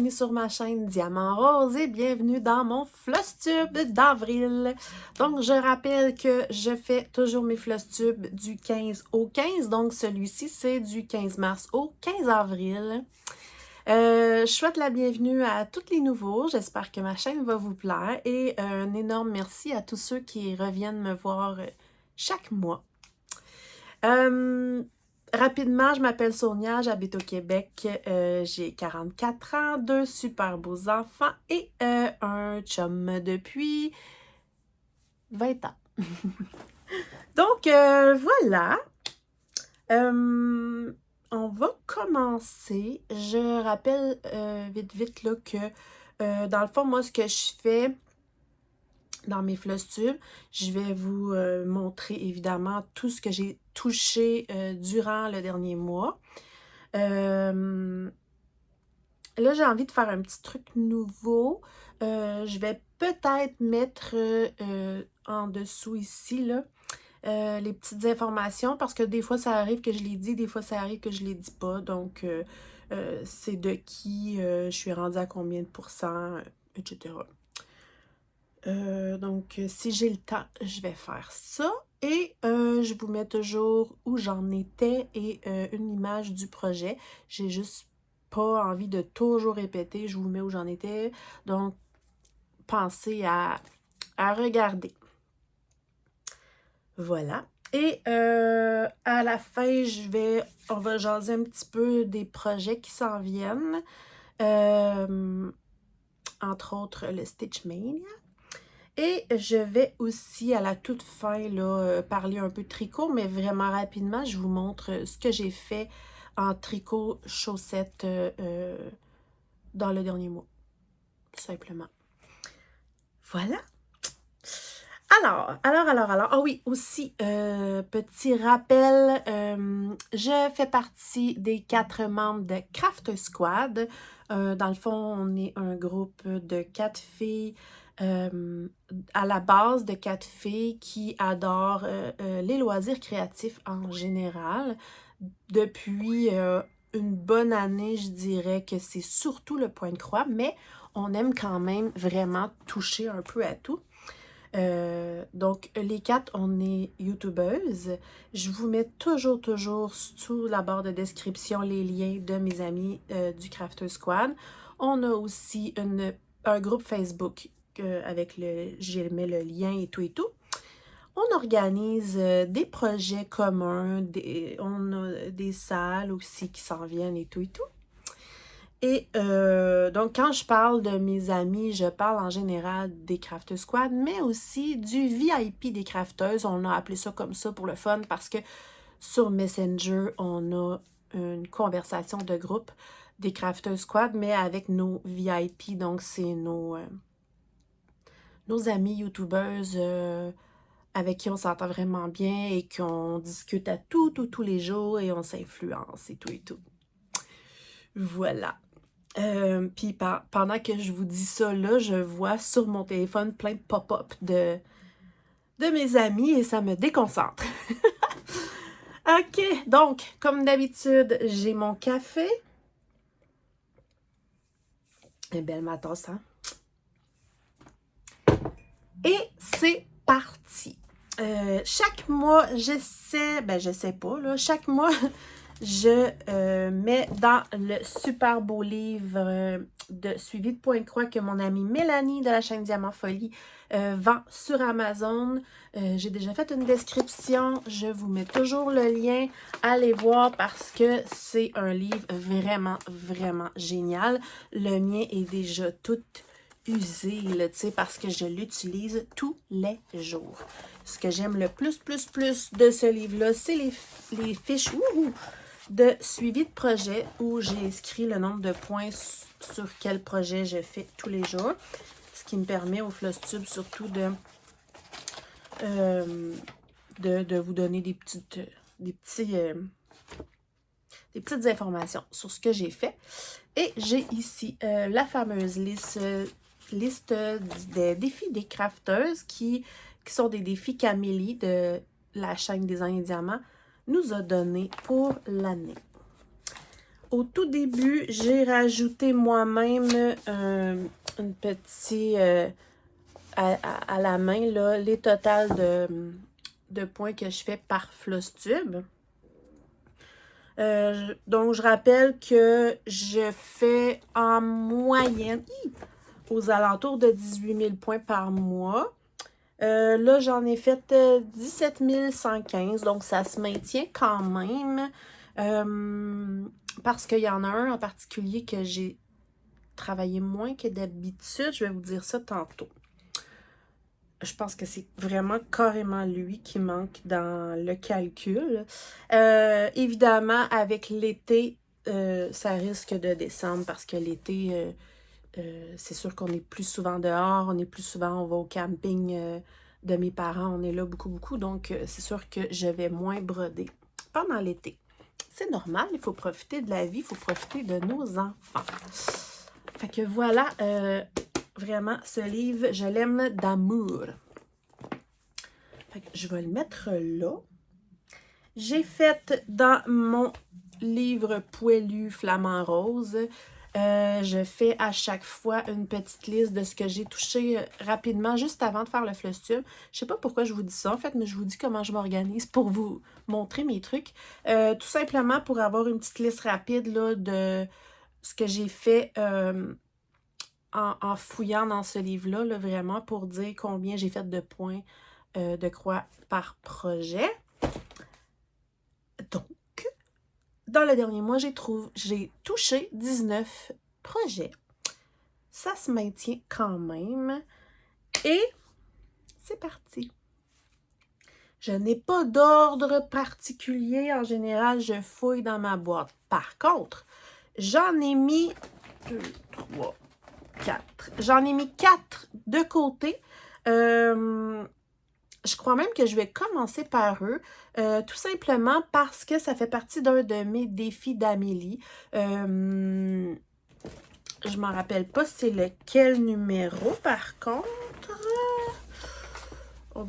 bienvenue sur ma chaîne Diamant Rose et bienvenue dans mon Flosstube d'avril. Donc, je rappelle que je fais toujours mes Flosstubes du 15 au 15, donc celui-ci, c'est du 15 mars au 15 avril. Je souhaite la bienvenue à tous les nouveaux, j'espère que ma chaîne va vous plaire et un énorme merci à tous ceux qui reviennent me voir chaque mois. Rapidement, je m'appelle Sonia, j'habite au Québec, j'ai 44 ans, 2 super beaux enfants et un chum depuis 20 ans. Donc, voilà. On va commencer. Je rappelle vite là que dans le fond, moi, ce que je fais dans mes Flosstubes, je vais vous montrer évidemment tout ce que j'ai touché durant le dernier mois. Là, j'ai envie de faire un petit truc nouveau. Je vais peut-être mettre en dessous ici, là, les petites informations parce que des fois, ça arrive que je les dis, des fois, ça arrive que je les dis pas. Donc, c'est de qui je suis rendue à combien de pourcents, etc. Donc, si j'ai le temps, je vais faire ça. Et je vous mets toujours où j'en étais et une image du projet. J'ai juste pas envie de toujours répéter. Je vous mets où j'en étais. Donc, pensez à regarder. Voilà. Et à la fin, on va jaser un petit peu des projets qui s'en viennent. Entre autres, le Stitchmania. Et je vais aussi, à la toute fin, là, parler un peu de tricot, mais vraiment rapidement, je vous montre ce que j'ai fait en tricot chaussettes dans le dernier mois, tout simplement. Voilà. Alors, ah oui, aussi, petit rappel, je fais partie des 4 membres de Craft Squad. Dans le fond, on est un groupe de 4 filles, à la base de 4 filles qui adorent les loisirs créatifs en général. Depuis une bonne année, je dirais que c'est surtout le point de croix, mais on aime quand même vraiment toucher un peu à tout. Donc, les 4, on est youtubeuses. Je vous mets toujours sous la barre de description les liens de mes amis du Squad. On a aussi un groupe Facebook avec j'ai mis le lien et tout. On organise des projets communs, on a des salles aussi qui s'en viennent et tout. Et donc, quand je parle de mes amis, je parle en général des Craft Squad, mais aussi du VIP des crafteuses. On a appelé ça comme ça pour le fun parce que sur Messenger, on a une conversation de groupe des Craft Squad, mais avec nos VIP. Donc, c'est nos amis youtubeuses avec qui on s'entend vraiment bien et qu'on discute à tous les jours et on s'influence et tout. Voilà. Puis pendant que je vous dis ça, là, je vois sur mon téléphone plein de pop-up de mes amis et ça me déconcentre. OK, donc, comme d'habitude, j'ai mon café. Et belle ma tasse, hein? Et c'est parti. Chaque mois, je sais pas, là, chaque mois, je mets dans le super beau livre de suivi de point de croix que mon amie Mélanie de la chaîne Diamant Folie vend sur Amazon. J'ai déjà fait une description, je vous mets toujours le lien. Allez voir parce que c'est un livre vraiment génial. Le mien est déjà tout usé, tu sais, parce que je l'utilise tous les jours. Ce que j'aime le plus de ce livre-là, c'est les fiches de suivi de projet où j'ai inscrit le nombre de points sur quel projet je fais tous les jours. Ce qui me permet au Flosstube surtout de vous donner des petites informations sur ce que j'ai fait. Et j'ai ici la fameuse liste des défis des crafteuses qui sont des défis qu'Amélie de la chaîne Design et Diamant nous a donné pour l'année. Au tout début, j'ai rajouté moi-même une petite... à la main, là, les totales de points que je fais par Flosstube. Donc, je rappelle que je fais en moyenne aux alentours de 18 000 points par mois. Là, j'en ai fait 17 115, donc ça se maintient quand même. Parce qu'il y en a un en particulier que j'ai travaillé moins que d'habitude. Je vais vous dire ça tantôt. Je pense que c'est vraiment carrément lui qui manque dans le calcul. Évidemment, avec l'été, ça risque de descendre parce que l'été, c'est sûr qu'on est plus souvent dehors, on est plus souvent, on va au camping de mes parents, on est là beaucoup, beaucoup. Donc, c'est sûr que je vais moins broder pendant l'été. C'est normal, il faut profiter de la vie, il faut profiter de nos enfants. Fait que voilà, vraiment, ce livre, je l'aime d'amour. Fait que je vais le mettre là. J'ai fait dans mon livre poilu Flamant Rose, je fais à chaque fois une petite liste de ce que j'ai touché rapidement, juste avant de faire le Flosstube. Je sais pas pourquoi je vous dis ça, en fait, mais je vous dis comment je m'organise pour vous montrer mes trucs. Tout simplement pour avoir une petite liste rapide là, de ce que j'ai fait en fouillant dans ce livre-là, là, vraiment, pour dire combien j'ai fait de points de croix par projet. Donc, dans le dernier mois, j'ai touché 19 projets. Ça se maintient quand même. Et c'est parti. Je n'ai pas d'ordre particulier. En général, je fouille dans ma boîte. Par contre, j'en ai mis 2, 3, 4. J'en ai mis 4 de côté. Je crois même que je vais commencer par eux, tout simplement parce que ça fait partie d'un de mes défis d'Amélie. Je m'en rappelle pas c'est lequel numéro, par contre. Je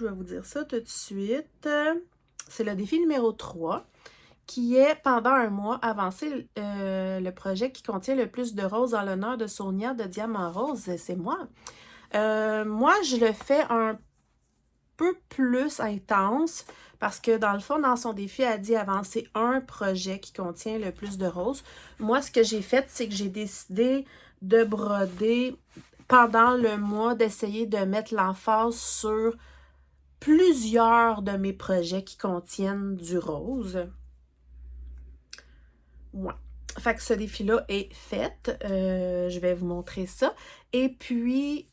vais vous dire ça tout de suite. C'est le défi numéro 3, qui est pendant un mois avancer le projet qui contient le plus de roses en l'honneur de Sonia de Diamant Rose. C'est moi. Moi, je le fais un peu plus intense parce que dans le fond, dans son défi, elle dit avancer un projet qui contient le plus de roses. Moi, ce que j'ai fait, c'est que j'ai décidé de broder pendant le mois, d'essayer de mettre l'emphase sur plusieurs de mes projets qui contiennent du rose. Ouais. Fait que ce défi-là est fait. Je vais vous montrer ça. Et puis,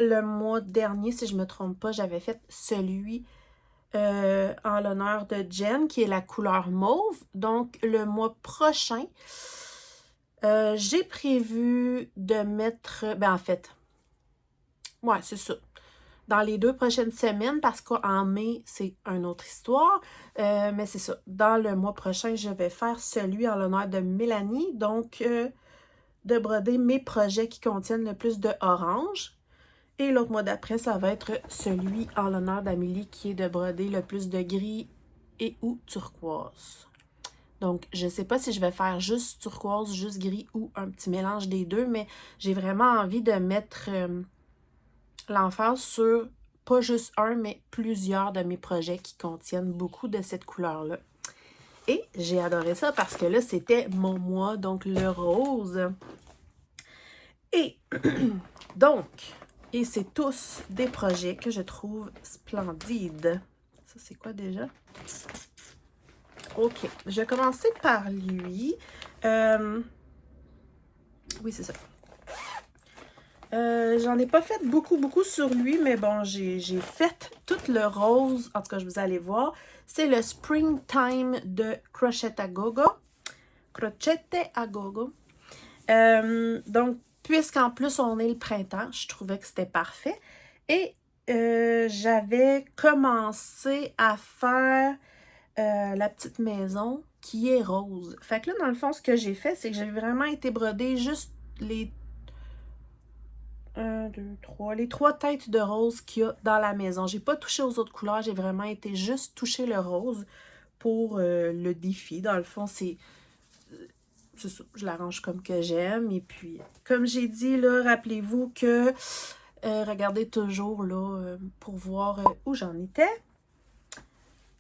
le mois dernier, si je ne me trompe pas, j'avais fait celui en l'honneur de Jen, qui est la couleur mauve. Donc, le mois prochain, j'ai prévu de mettre... Ben, en fait, ouais, c'est ça. Dans les 2 prochaines semaines, parce qu'en mai, c'est une autre histoire. Mais c'est ça. Dans le mois prochain, je vais faire celui en l'honneur de Mélanie. Donc, de broder mes projets qui contiennent le plus de orange. Et l'autre mois d'après, ça va être celui en l'honneur d'Amélie qui est de broder le plus de gris et ou turquoise. Donc, je ne sais pas si je vais faire juste turquoise, juste gris ou un petit mélange des deux, mais j'ai vraiment envie de mettre l'emphase sur pas juste un, mais plusieurs de mes projets qui contiennent beaucoup de cette couleur-là. Et j'ai adoré ça parce que là, c'était mon mois, donc le rose. Et donc... Et c'est tous des projets que je trouve splendides. Ça, c'est quoi déjà? OK. Je vais commencer par lui. Oui, c'est ça. J'en ai pas fait beaucoup sur lui, mais bon, j'ai fait tout le rose. En tout cas, vous allez voir. C'est le Springtime de Crochet à Gogo. Crocette à Gogo. Donc, puisqu'en plus, on est le printemps, je trouvais que c'était parfait. Et j'avais commencé à faire la petite maison qui est rose. Fait que là, dans le fond, ce que j'ai fait, c'est que j'ai vraiment été broder juste les 3 têtes de rose qu'il y a dans la maison. J'ai pas touché aux autres couleurs, j'ai vraiment été juste toucher le rose pour le défi. Dans le fond, c'est ça, je l'arrange comme que j'aime. Et puis, comme j'ai dit, là, rappelez-vous que regardez toujours là pour voir où j'en étais.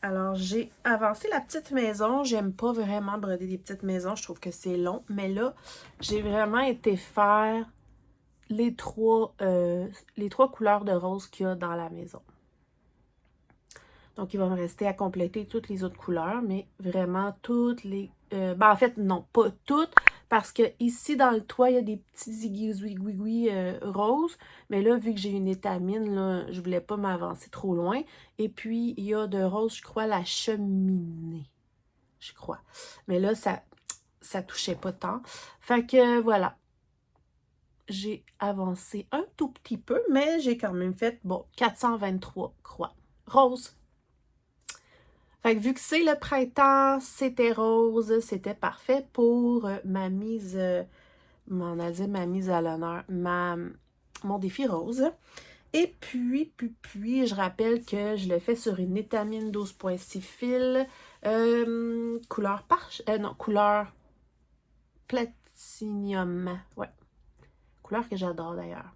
Alors, j'ai avancé la petite maison. J'aime pas vraiment broder des petites maisons. Je trouve que c'est long. Mais là, j'ai vraiment été faire les trois couleurs de rose qu'il y a dans la maison. Donc, il va me rester à compléter toutes les autres couleurs, mais vraiment toutes les... en fait, non, pas toutes, parce que ici, dans le toit, il y a des petits aiguilles roses, mais là, vu que j'ai une étamine, là, je voulais pas m'avancer trop loin. Et puis, il y a de rose, je crois, la cheminée, je crois. Mais là, ça touchait pas tant. Fait que, voilà. J'ai avancé un tout petit peu, mais j'ai quand même fait, bon, 423 croix roses. Fait que vu que c'est le printemps, c'était rose, c'était parfait pour ma mise, ma mise à l'honneur, mon défi rose. Et puis, je rappelle que je le fais sur une étamine 12.6 fils, couleur couleur platinium, ouais, couleur que j'adore d'ailleurs.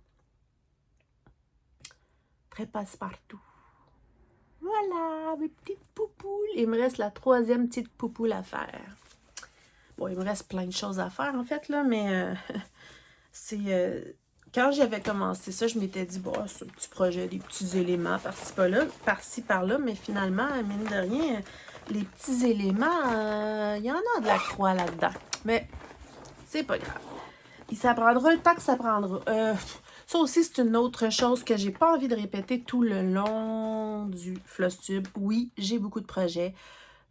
Très passe-partout. Voilà, mes petites poupoules. Il me reste la troisième petite poupoule à faire. Bon, il me reste plein de choses à faire, en fait, là, mais c'est... quand j'avais commencé ça, je m'étais dit, bon, c'est un petit projet, des petits éléments par-ci, par-là, mais finalement, mine de rien, les petits éléments, il y en a de la croix là-dedans. Mais c'est pas grave. Ça prendra le temps que ça prendra. Ça aussi, c'est une autre chose que j'ai pas envie de répéter tout le long du Flosstube. Oui, j'ai beaucoup de projets.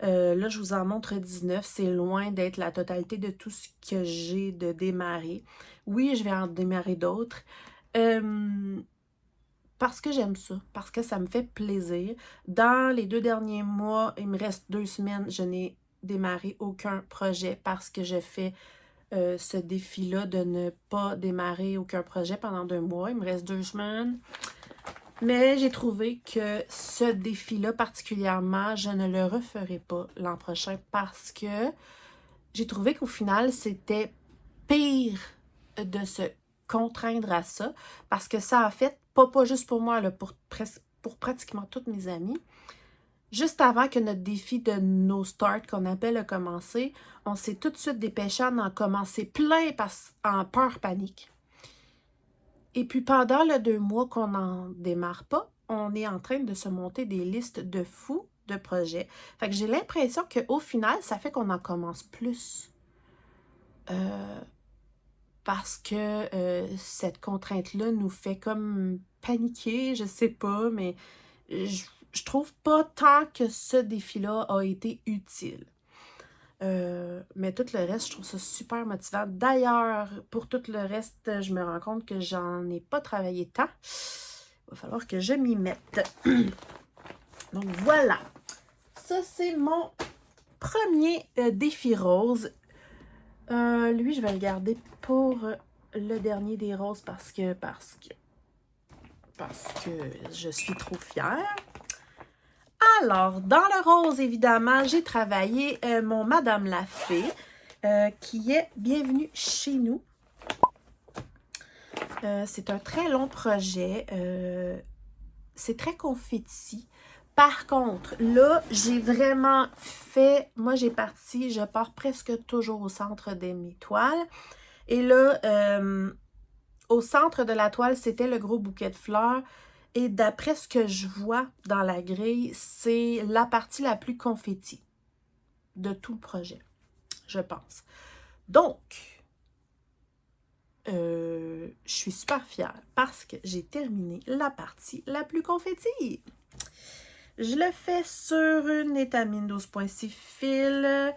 Là, je vous en montre 19. C'est loin d'être la totalité de tout ce que j'ai de démarrer. Oui, je vais en démarrer d'autres. Parce que j'aime ça. Parce que ça me fait plaisir. Dans les 2 derniers mois, il me reste 2 semaines, je n'ai démarré aucun projet parce que je fais ce défi-là de ne pas démarrer aucun projet pendant 2 mois. Il me reste 2 semaines. Mais j'ai trouvé que ce défi-là particulièrement, je ne le referai pas l'an prochain parce que j'ai trouvé qu'au final, c'était pire de se contraindre à ça parce que ça a fait, pas juste pour moi, là, pour pratiquement toutes mes amies. Juste avant que notre défi de No Start, qu'on appelle, a commencé, on s'est tout de suite dépêché à en commencer plein en peur panique. Et puis pendant le 2 mois qu'on n'en démarre pas, on est en train de se monter des listes de fous de projets. Fait que j'ai l'impression qu'au final, ça fait qu'on en commence plus. Parce que cette contrainte-là nous fait comme paniquer, je sais pas, mais je trouve pas tant que ce défi-là a été utile. Mais tout le reste, je trouve ça super motivant. D'ailleurs, pour tout le reste, je me rends compte que j'en ai pas travaillé tant. Il va falloir que je m'y mette. Donc voilà. Ça, c'est mon premier défi rose. Lui, je vais le garder pour le dernier des roses parce que je suis trop fière. Alors, dans le rose, évidemment, j'ai travaillé mon Madame la Fée, qui est Bienvenue chez nous. C'est un très long projet. C'est très confetti. Par contre, là, j'ai vraiment fait... Moi, je pars presque toujours au centre de mes toiles. Et là, au centre de la toile, c'était le gros bouquet de fleurs. Et d'après ce que je vois dans la grille, c'est la partie la plus confetti de tout le projet, je pense. Donc, je suis super fière parce que j'ai terminé la partie la plus confetti. Je le fais sur une étamine 12.6 fils,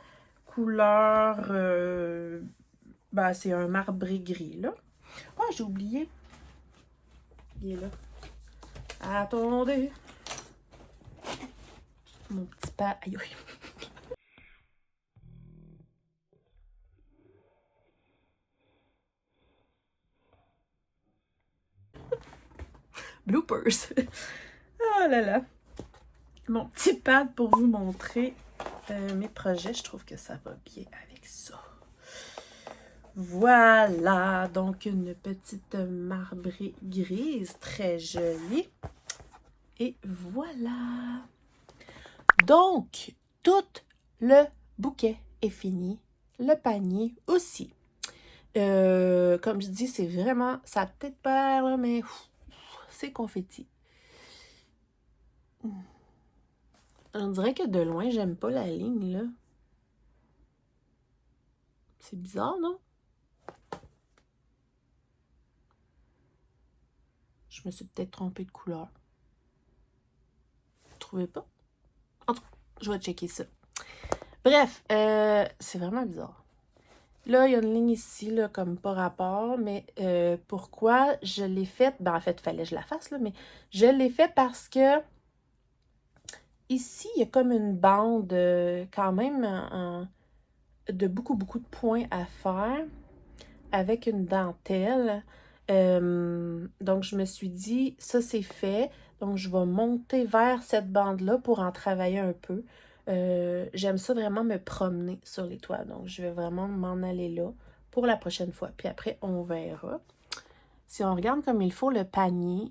couleur, c'est un marbré gris, là. Oh, j'ai oublié. Il est là. Attendez. Mon petit pas. Aïe, aïe. Bloopers. Oh là là. Mon petit pad pour vous montrer mes projets, je trouve que ça va bien avec ça. Voilà, donc une petite marbrée grise, très jolie. Et voilà. Donc, tout le bouquet est fini. Le panier aussi. Comme je dis, c'est vraiment, ça a peut-être pas l'air, là, mais c'est confetti. On dirait que de loin, j'aime pas la ligne, là. C'est bizarre, non? Je me suis peut-être trompée de couleur. Vous trouvez pas? En tout cas, je vais checker ça. Bref, c'est vraiment bizarre. Là, il y a une ligne ici, là, comme pas rapport, mais pourquoi je l'ai faite? Ben, en fait, il fallait que je la fasse, là, mais je l'ai fait parce que ici, il y a comme une bande quand même de beaucoup de points à faire avec une dentelle. Donc, je me suis dit, ça c'est fait. Donc, je vais monter vers cette bande-là pour en travailler un peu. J'aime ça vraiment me promener sur les toiles. Donc, je vais vraiment m'en aller là pour la prochaine fois. Puis après, on verra. Si on regarde comme il faut le panier,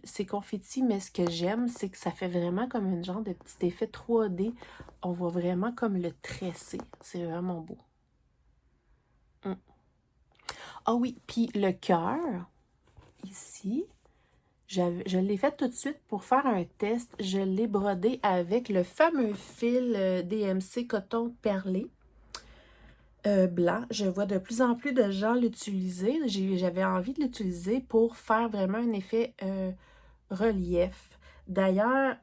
c'est confetti, mais ce que j'aime, c'est que ça fait vraiment comme un genre de petit effet 3D. On voit vraiment comme le tressé. C'est vraiment beau. Ah oui, puis le cœur, ici, je l'ai fait tout de suite pour faire un test. Je l'ai brodé avec le fameux fil DMC coton perlé blanc. Je vois de plus en plus de gens l'utiliser. J'avais envie de l'utiliser pour faire vraiment un effet relief. D'ailleurs,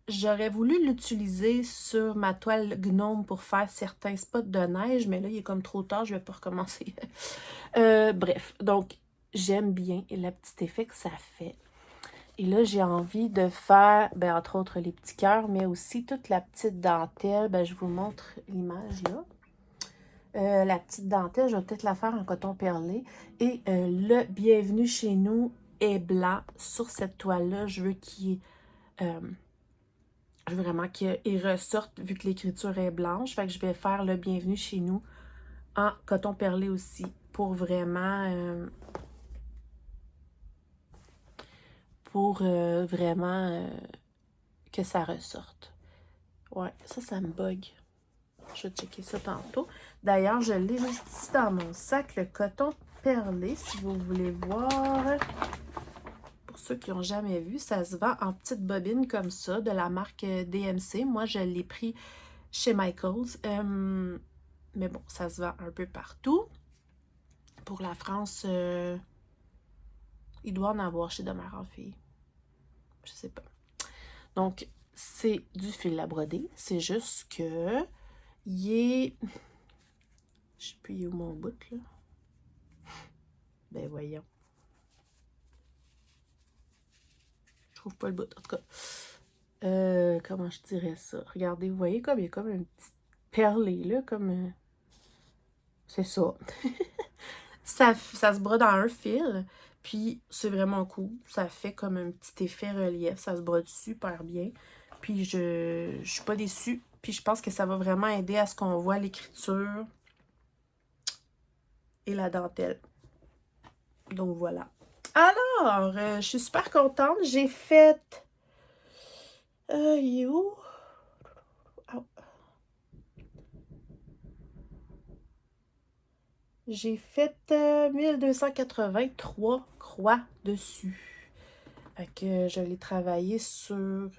j'aurais voulu l'utiliser sur ma toile gnome pour faire certains spots de neige, mais là, il est comme trop tard, je vais pas recommencer. Bref, donc, j'aime bien le petit effet que ça fait. Et là, j'ai envie de faire, ben, entre autres, les petits cœurs, mais aussi toute la petite dentelle. Ben, je vous montre l'image là. La petite dentelle, je vais peut-être la faire en coton perlé. Et le bienvenue chez nous est blanc sur cette toile-là. Je veux qu'il je veux vraiment qu'il ressorte vu que l'écriture est blanche. Fait que je vais faire le bienvenue chez nous en coton perlé aussi pour vraiment que ça ressorte. Ouais, ça me bug. Je vais checker ça tantôt. D'ailleurs, je l'ai juste ici dans mon sac, le coton perlé, si vous voulez voir. Pour ceux qui n'ont jamais vu, ça se vend en petites bobines comme ça, de la marque DMC. Moi, je l'ai pris chez Michaels. Mais bon, ça se vend un peu partout. Pour la France, il doit en avoir chez Demeure en Fille. Je sais pas. Donc, c'est du fil à broder. C'est juste que il est... Je sais plus, il est où mon bout, là? Ben, voyons. Je trouve pas le bout, en tout cas. Comment je dirais ça? Regardez, vous voyez comme il y a comme un petit perlé, là, comme... c'est ça. ça se brode en un fil, puis c'est vraiment cool. Ça fait comme un petit effet relief. Ça se brode super bien. Puis je suis pas déçue. Puis je pense que ça va vraiment aider à ce qu'on voit l'écriture et la dentelle. Donc voilà. Alors, je suis super contente. J'ai fait... il est où? Oh. J'ai fait 1283 croix dessus. Fait que je l'ai travaillé sur...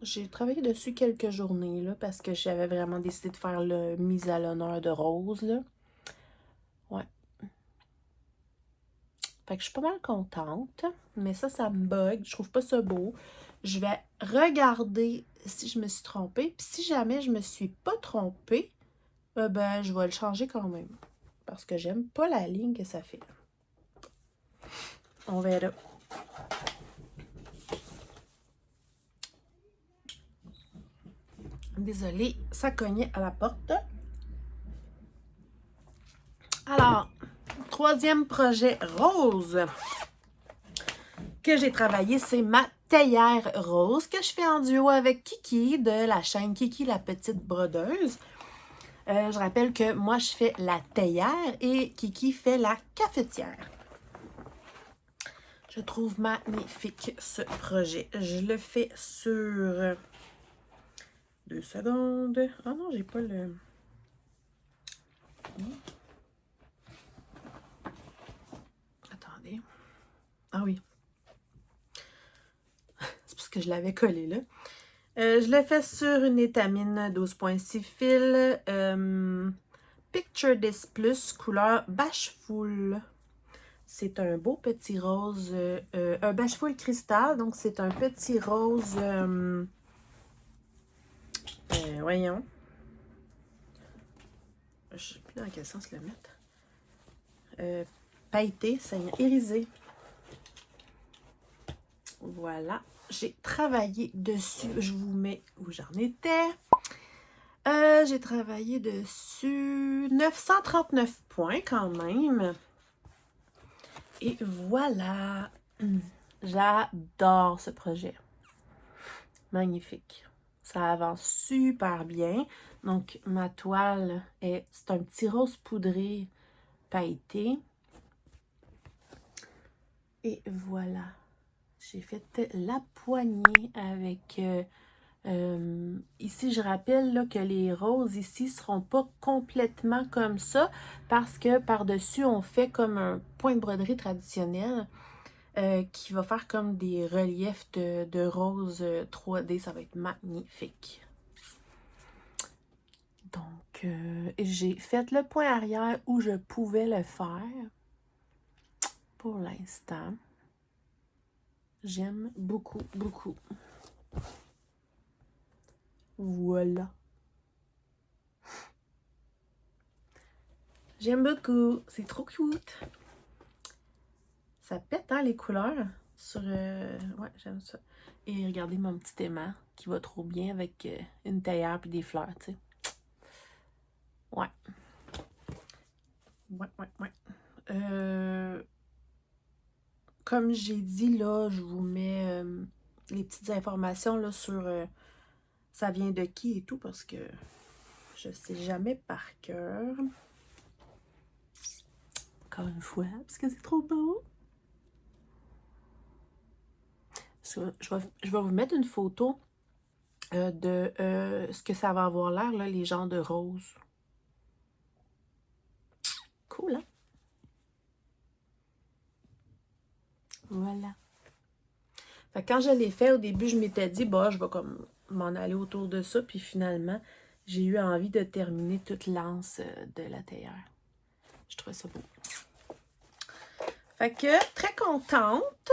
j'ai travaillé dessus quelques journées, là, parce que j'avais vraiment décidé de faire le mise à l'honneur de rose, là. Ouais. Fait que je suis pas mal contente, mais ça me bug. Je trouve pas ça beau. Je vais regarder si je me suis trompée. Puis si jamais je me suis pas trompée, ben, je vais le changer quand même. Parce que j'aime pas la ligne que ça fait. On verra. Désolée, ça cognait à la porte. Alors, troisième projet rose. que j'ai travaillé, c'est ma théière rose que je fais en duo avec Kiki de la chaîne Kiki la petite brodeuse. Je rappelle que moi, je fais la théière et Kiki fait la cafetière. Je trouve magnifique ce projet. Je le fais sur 2 secondes. Ah non, j'ai pas le... Attendez. Ah oui. C'est parce que je l'avais collé là. Je le fais sur une étamine 12.6 fils. Picture This Plus, couleur Bashful. C'est un beau petit rose, un Bashful cristal, donc c'est un petit rose, voyons, je ne sais plus dans quel sens le mettre, pailleté, saignant, irisé. Voilà, j'ai travaillé dessus, je vous mets où j'en étais. J'ai travaillé dessus 939 points quand même. Et voilà, j'adore ce projet. Magnifique. Ça avance super bien. Donc, ma toile, c'est un petit rose poudré pailleté. Et voilà. J'ai fait la poignée avec... ici, je rappelle là, que les roses ici ne seront pas complètement comme ça parce que par-dessus, on fait comme un point de broderie traditionnel qui va faire comme des reliefs de roses 3D. Ça va être magnifique. Donc, j'ai fait le point arrière où je pouvais le faire pour l'instant. J'aime beaucoup, beaucoup. Voilà. J'aime beaucoup. C'est trop cute. Ça pète, hein, les couleurs. Sur, ouais, j'aime ça. Et regardez mon petit aimant qui va trop bien avec une théière et des fleurs, tu sais. Ouais. Ouais. Comme j'ai dit, là, je vous mets les petites informations là, sur ça vient de qui et tout, parce que je sais jamais par cœur. Encore une fois, parce que c'est trop beau. Je vais vous mettre une photo de ce que ça va avoir l'air, là, les genres de roses. Cool, hein? Voilà. Fait que quand je l'ai fait, au début, je m'étais dit, bah, je vais comme m'en aller autour de ça. Puis finalement, j'ai eu envie de terminer toute l'anse de la théière. Je trouvais ça beau. Fait que, très contente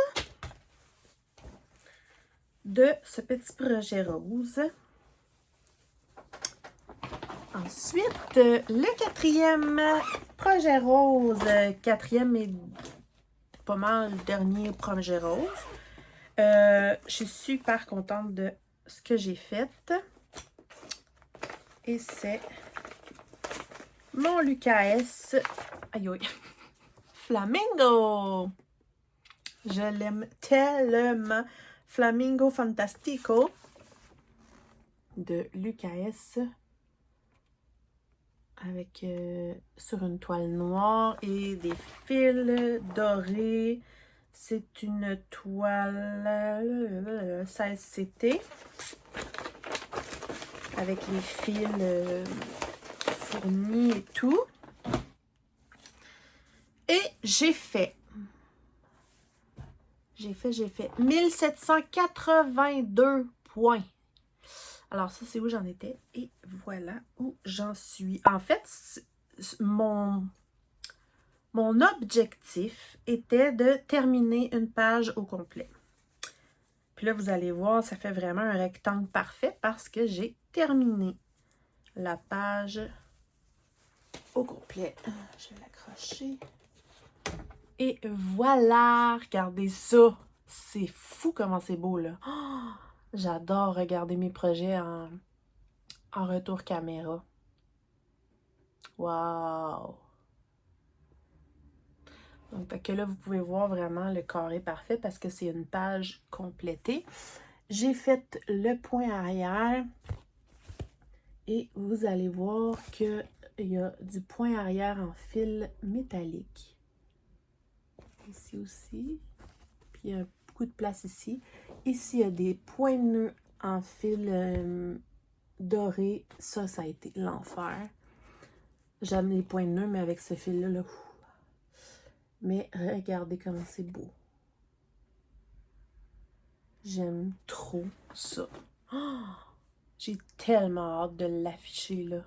de ce petit projet rose. Ensuite, le quatrième projet rose, quatrième et pas mal le dernier projet rose. Je suis super contente de ce que j'ai fait. Et c'est mon Lucas, aïe aïe, Flamingo. Je l'aime tellement. Flamingo Fantastico de Lucas. Avec sur une toile noire et des fils dorés. C'est une toile 16CT avec les fils fournis et tout. Et j'ai fait 1782 points. Alors ça, c'est où j'en étais. Et voilà où j'en suis. En fait, mon objectif était de terminer une page au complet. Puis là, vous allez voir, ça fait vraiment un rectangle parfait parce que j'ai terminé la page au complet. Je vais l'accrocher. Et voilà, regardez ça. C'est fou comment c'est beau, là. Oh, j'adore regarder mes projets en retour caméra. Wow! Donc, fait que là, vous pouvez voir vraiment le carré parfait parce que c'est une page complétée. J'ai fait le point arrière et vous allez voir qu'il y a du point arrière en fil métallique. Ici aussi. Puis il y a beaucoup de place ici. Ici, il y a des points de nœuds en fil doré. Ça a été l'enfer. J'aime les points de nœuds, mais avec ce fil-là, là, mais regardez comment c'est beau. J'aime trop ça. Oh, j'ai tellement hâte de l'afficher, là.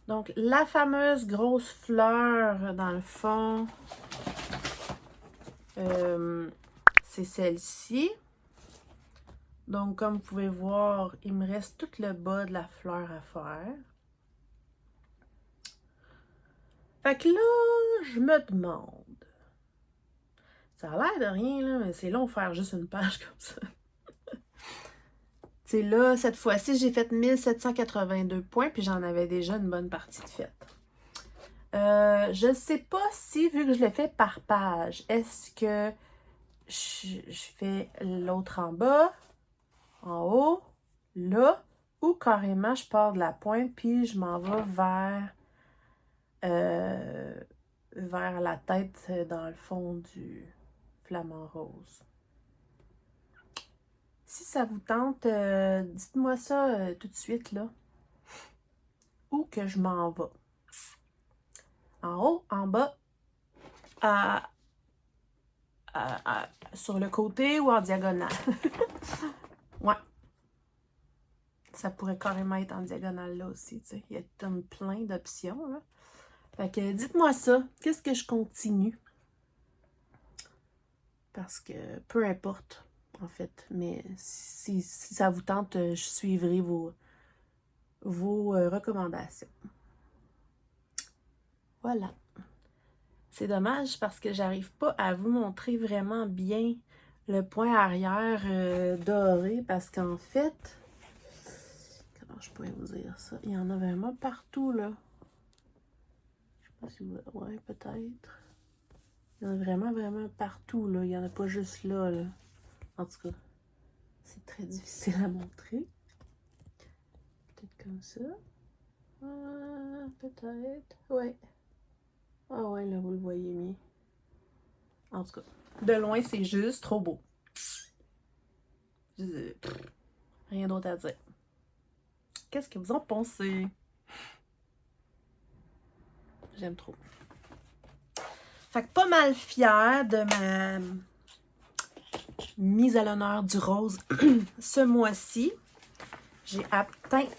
Donc, la fameuse grosse fleur, dans le fond, c'est celle-ci. Donc, comme vous pouvez voir, il me reste tout le bas de la fleur à faire. Fait que là, je me demande. Ça a l'air de rien, là, mais c'est long de faire juste une page comme ça. C'est là, cette fois-ci, j'ai fait 1782 points, puis j'en avais déjà une bonne partie de faite. Je ne sais pas si, vu que je le fais par page, est-ce que je fais l'autre en bas, en haut, là, ou carrément je pars de la pointe, puis je m'en vais vers la tête dans le fond du flamant rose. Si ça vous tente, dites-moi ça tout de suite, là. Où que je m'en vais. En haut, en bas, sur le côté ou en diagonale. Ouais. Ça pourrait carrément être en diagonale là aussi, tu sais. Il y a comme plein d'options, là. Fait que dites-moi ça. Qu'est-ce que je continue? Parce que peu importe, en fait. Mais si ça vous tente, je suivrai vos recommandations. Voilà. C'est dommage parce que j'arrive pas à vous montrer vraiment bien le point arrière doré parce qu'en fait, comment je pourrais vous dire ça? Il y en a vraiment partout, là. Je sais pas si vous... Ouais, peut-être. Il y en a vraiment, vraiment partout, là. Il y en a pas juste là, là. En tout cas, c'est très difficile à montrer. Peut-être comme ça. Peut-être. Ouais. Ah ouais, là, vous le voyez mieux. En tout cas, de loin, c'est juste trop beau. Rien d'autre à dire. Qu'est-ce que vous en pensez? J'aime trop. Fait que pas mal fière de ma mise à l'honneur du rose ce mois-ci. J'ai atteint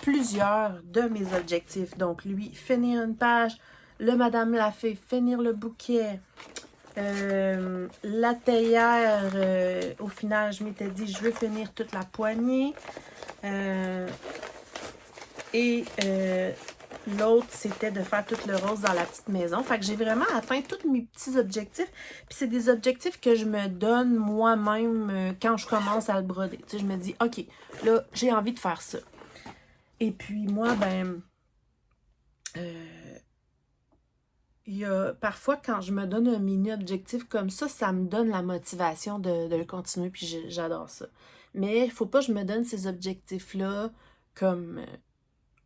plusieurs de mes objectifs. Donc, lui, finir une page. Le Madame l'a fait, finir le bouquet. La théière, au final, je m'étais dit, je veux finir toute la poignée. L'autre, c'était de faire tout le rose dans la petite maison. Fait que j'ai vraiment atteint tous mes petits objectifs. Puis c'est des objectifs que je me donne moi-même quand je commence à le broder. Tu sais, je me dis, OK, là, j'ai envie de faire ça. Et puis moi, ben, il y a parfois quand je me donne un mini-objectif comme ça me donne la motivation de le continuer. Puis j'adore ça. Mais il ne faut pas que je me donne ces objectifs-là comme...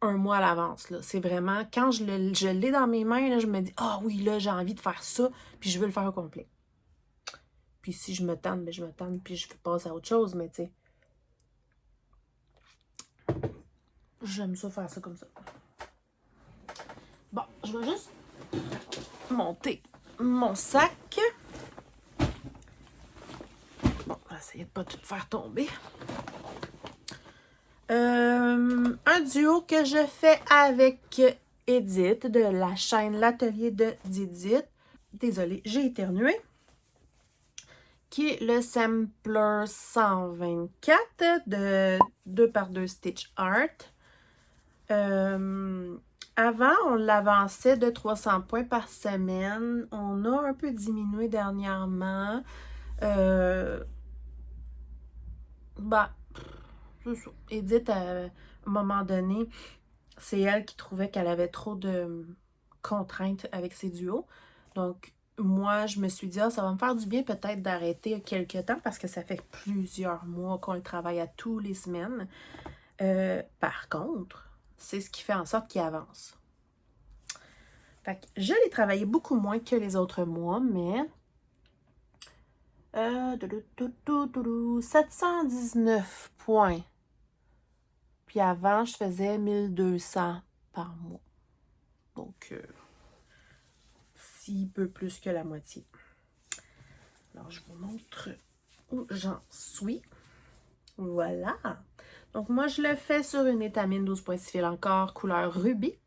un mois à l'avance. C'est vraiment, quand je l'ai dans mes mains, là, je me dis, ah oui, là, j'ai envie de faire ça, puis je veux le faire au complet. Puis si je me tente, ben je me tente, puis je passe à autre chose, mais tu sais, j'aime ça faire ça comme ça. Bon, je vais juste monter mon sac. Bon, on va essayer de pas tout faire tomber. Un duo que je fais avec Edith de la chaîne L'Atelier de Didit. Désolée, j'ai éternué. Qui est le Sampler 124 de 2x2 Stitch Art. Avant, on l'avançait de 300 points par semaine. On a un peu diminué dernièrement. C'est ça. Edith, à un moment donné, c'est elle qui trouvait qu'elle avait trop de contrainte avec ces duos. Donc, moi, je me suis dit, ah, ça va me faire du bien peut-être d'arrêter quelques temps parce que ça fait plusieurs mois qu'on le travaille à tous les semaines. Par contre, c'est ce qui fait en sorte qu'il avance. Fait que je l'ai travaillé beaucoup moins que les autres mois, mais 719 points. Puis avant, je faisais 1200 par mois. Donc, si peu plus que la moitié. Alors, je vous montre où j'en suis. Voilà. Donc, moi, je le fais sur une étamine 12,6 fil encore, couleur rubis.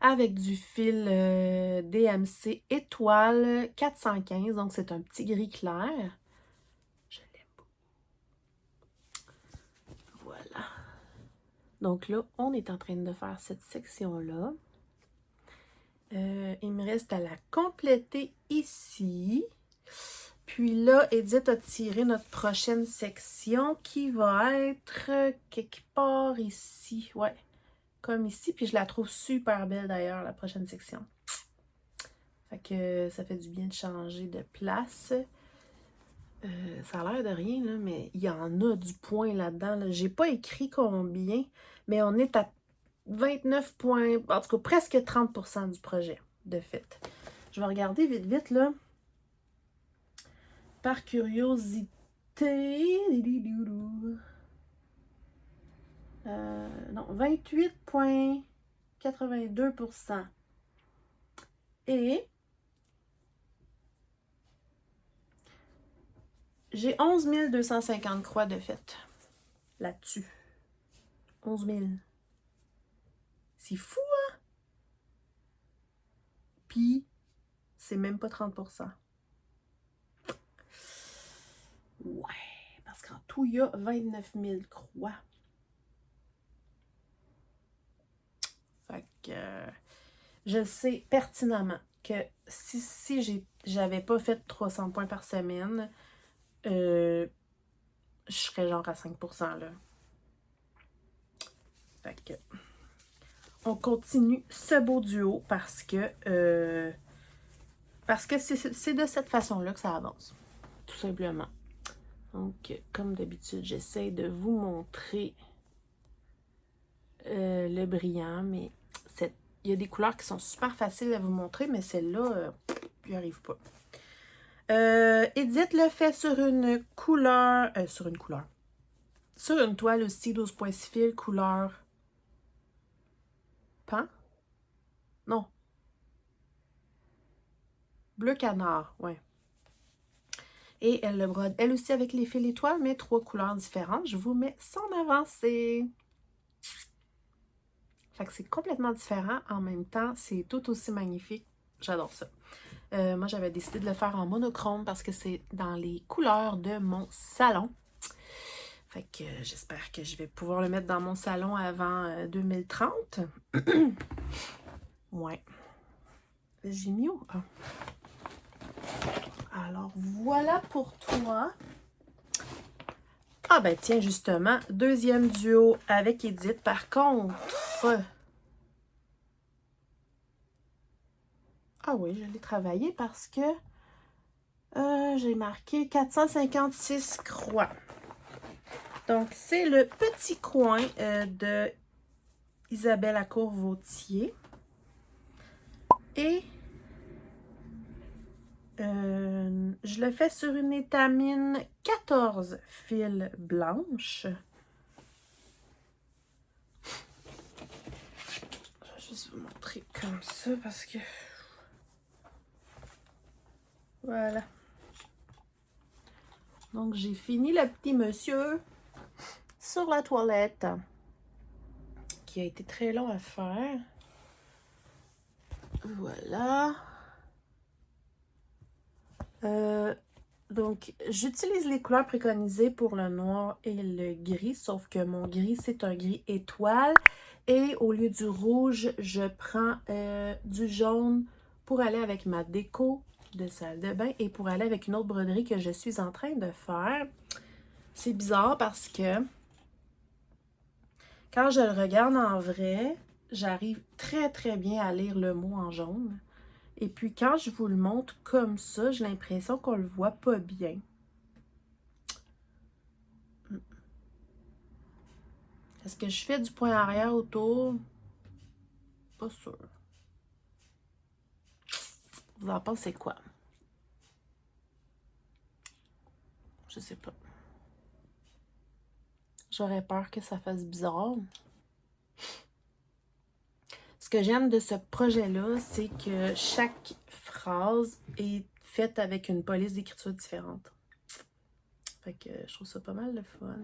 Avec du fil DMC étoile 415. Donc, c'est un petit gris clair. Je l'aime beaucoup. Voilà. Donc là, on est en train de faire cette section-là. Il me reste à la compléter ici. Puis là, Edith a tiré notre prochaine section qui va être quelque part ici. Ouais, comme ici. Puis je la trouve super belle d'ailleurs, la prochaine section. Fait que ça fait du bien de changer de place. Ça a l'air de rien, là, mais il y en a du point là-dedans. Là. J'ai pas écrit combien, mais on est à 29 points, en tout cas presque 30% du projet de fait. Je vais regarder vite vite là. Par curiosité. Non, 28,82%. Et j'ai 11 250 croix de fait là-dessus. 11 000. C'est fou, hein? Puis, c'est même pas 30%. Ouais, parce qu'en tout, il y a 29 000 croix. Fait que je sais pertinemment que si j'avais pas fait 300 points par semaine, je serais genre à 5% là. Fait que on continue ce beau duo parce que c'est de cette façon-là que ça avance. Tout simplement. Donc, comme d'habitude, j'essaie de vous montrer le brillant, mais il y a des couleurs qui sont super faciles à vous montrer, mais celle-là, j'y arrive pas. Edith le fait sur une couleur, sur une toile aussi 12,6 fil, couleur pan? Non. Bleu canard, ouais. Et elle le brode, elle aussi avec les fils étoiles, mais 3 couleurs différentes. Je vous mets son avancée. Fait que c'est complètement différent. En même temps, c'est tout aussi magnifique. J'adore ça. Moi, j'avais décidé de le faire en monochrome parce que c'est dans les couleurs de mon salon. Fait que j'espère que je vais pouvoir le mettre dans mon salon avant 2030. Ouais. J'ai mis où? Ah. Alors, voilà pour toi. Ah ben tiens, justement, deuxième duo avec Edith. Par contre... Ah oui, je l'ai travaillé parce que j'ai marqué 456 croix. Donc, c'est le petit coin de Isabelle Lacour-Vautier. Et je le fais sur une étamine 14 fils blanches. Je vais juste vous montrer comme ça parce que... Voilà. Donc, j'ai fini le petit monsieur sur la toilette qui a été très long à faire. Voilà. Donc, j'utilise les couleurs préconisées pour le noir et le gris, sauf que mon gris, c'est un gris étoile. Et au lieu du rouge, je prends du jaune pour aller avec ma déco de salle de bain et pour aller avec une autre broderie que je suis en train de faire. C'est bizarre parce que quand je le regarde en vrai, j'arrive très très bien à lire le mot en jaune. Et puis quand je vous le montre comme ça, j'ai l'impression qu'on le voit pas bien. Est-ce que je fais du point arrière autour? Pas sûr. Vous en pensez quoi? Je sais pas. J'aurais peur que ça fasse bizarre. Ce que j'aime de ce projet-là, c'est que chaque phrase est faite avec une police d'écriture différente. Fait que je trouve ça pas mal le fun.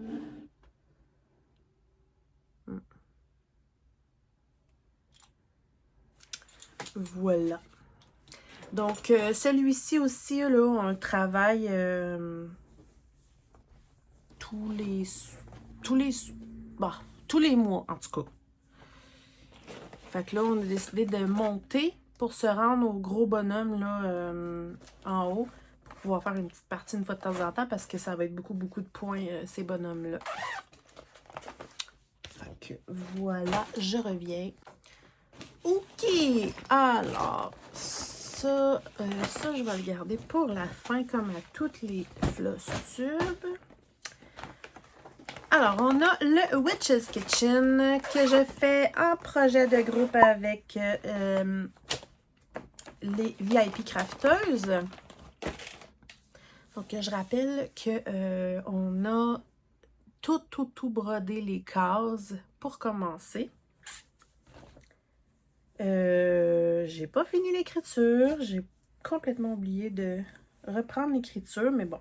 Voilà. Donc, celui-ci aussi, là, on le travaille tous les mois, en tout cas. Fait que là, on a décidé de monter pour se rendre au gros bonhomme, là, en haut, pour pouvoir faire une petite partie une fois de temps en temps, parce que ça va être beaucoup, beaucoup de points, ces bonhommes-là. Fait que, voilà, je reviens. OK! Alors, ça, je vais le garder pour la fin, comme à toutes les floss tubes. Alors, on a le Witch's Kitchen que je fais en projet de groupe avec les VIP crafteuses. Donc, je rappelle que on a tout brodé les cases pour commencer. J'ai pas fini l'écriture. J'ai complètement oublié de reprendre l'écriture, mais bon.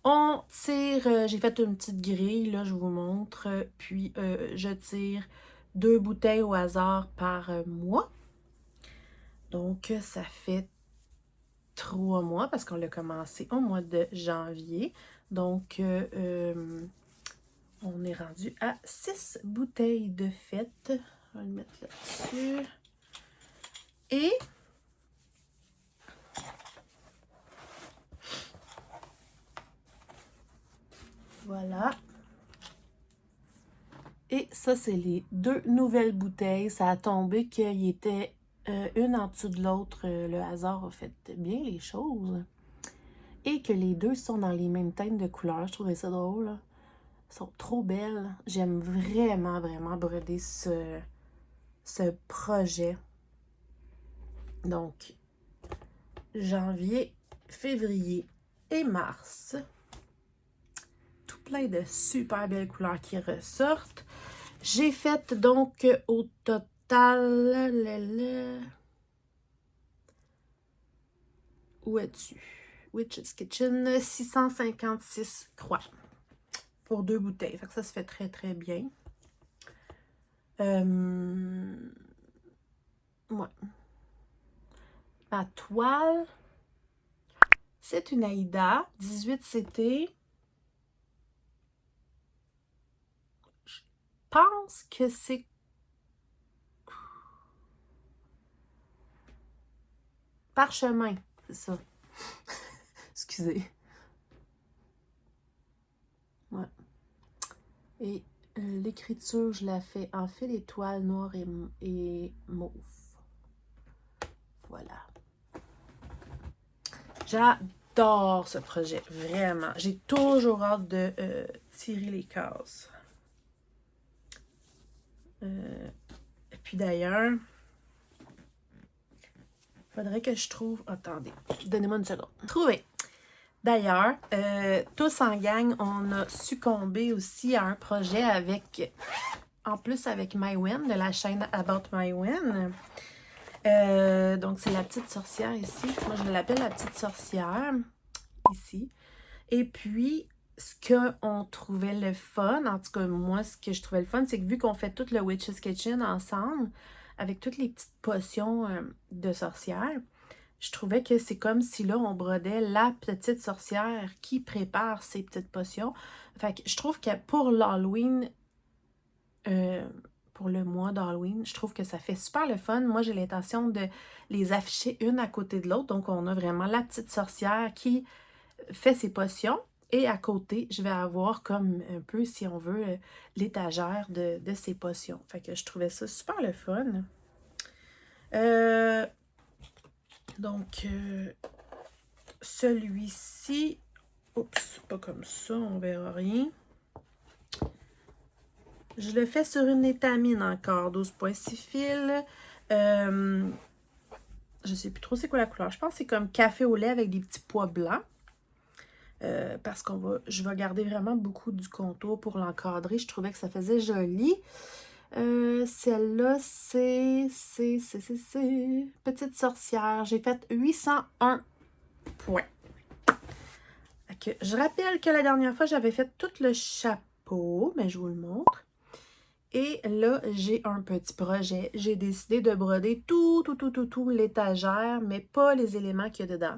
On tire, j'ai fait une petite grille, là, je vous montre. Puis, je tire 2 bouteilles au hasard par mois. Donc, ça fait 3 mois parce qu'on l'a commencé au mois de janvier. Donc, on est rendu à 6 bouteilles de fête. On va le mettre là-dessus. Et voilà. Et ça, c'est les 2 nouvelles bouteilles. Ça a tombé qu'il était une en dessous de l'autre. Le hasard a fait bien les choses. Et que les 2 sont dans les mêmes teintes de couleurs. Je trouvais ça drôle. Là. Elles sont trop belles. J'aime vraiment, vraiment broder ce projet. Donc, janvier, février et mars. Tout plein de super belles couleurs qui ressortent. J'ai fait donc au total... Où es-tu? Witch's Kitchen, 656 croix pour 2 bouteilles. Fait que ça se fait très, très bien. Ouais. Ma toile, c'est une Aïda 18 CT. Je pense que c'est parchemin, c'est ça. Excusez. Ouais. Et l'écriture, je la fais en fil étoile noir et mauve. Voilà. J'adore ce projet, vraiment. J'ai toujours hâte de tirer les cases. Et puis d'ailleurs, il faudrait que je trouve... Attendez, donnez-moi une seconde. Trouvé. D'ailleurs, tous en gang, on a succombé aussi à un projet avec... En plus avec Maïwen, de la chaîne About Maïwen. Donc, c'est la petite sorcière ici. Moi, je l'appelle la petite sorcière, ici. Et puis, ce qu'on trouvait le fun, en tout cas, moi, ce que je trouvais le fun, c'est que vu qu'on fait tout le Witch's Kitchen ensemble, avec toutes les petites potions de sorcière, je trouvais que c'est comme si là, on brodait la petite sorcière qui prépare ses petites potions. Fait que je trouve que pour l'Halloween... pour le mois d'Halloween. Je trouve que ça fait super le fun. Moi, j'ai l'intention de les afficher une à côté de l'autre. Donc, on a vraiment la petite sorcière qui fait ses potions. Et à côté, je vais avoir comme un peu, si on veut, l'étagère de ces potions. Fait que je trouvais ça super le fun. Donc, celui-ci, oups, pas comme ça, on verra rien. Je le fais sur une étamine encore, 12,6 fils. Je sais plus trop c'est quoi la couleur. Je pense que c'est comme café au lait avec des petits pois blancs. Parce je vais garder vraiment beaucoup du contour pour l'encadrer. Je trouvais que ça faisait joli. Celle-là, c'est Petite Sorcière. J'ai fait 801 points. Okay. Je rappelle que la dernière fois, j'avais fait tout le chapeau, mais je vous le montre. Et là, j'ai un petit projet. J'ai décidé de broder tout l'étagère, mais pas les éléments qu'il y a dedans.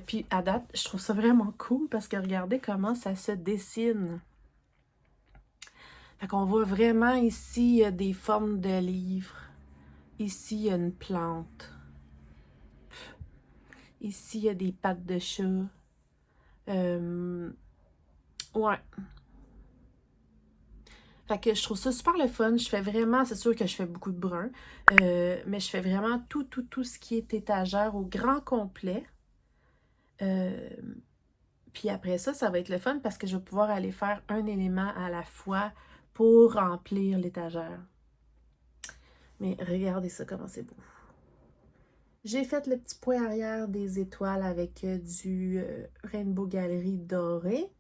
Puis à date, je trouve ça vraiment cool parce que regardez comment ça se dessine. Fait qu'on voit vraiment ici, il y a des formes de livres. Ici, il y a une plante. Ici, il y a des pattes de chat. Ouais. Fait que je trouve ça super le fun. Je fais vraiment, c'est sûr que je fais beaucoup de brun, mais je fais vraiment tout ce qui est étagère au grand complet. Puis après ça, ça va être le fun parce que je vais pouvoir aller faire un élément à la fois pour remplir l'étagère. Mais regardez ça, comment c'est beau. J'ai fait le petit point arrière des étoiles avec du Rainbow Gallery doré.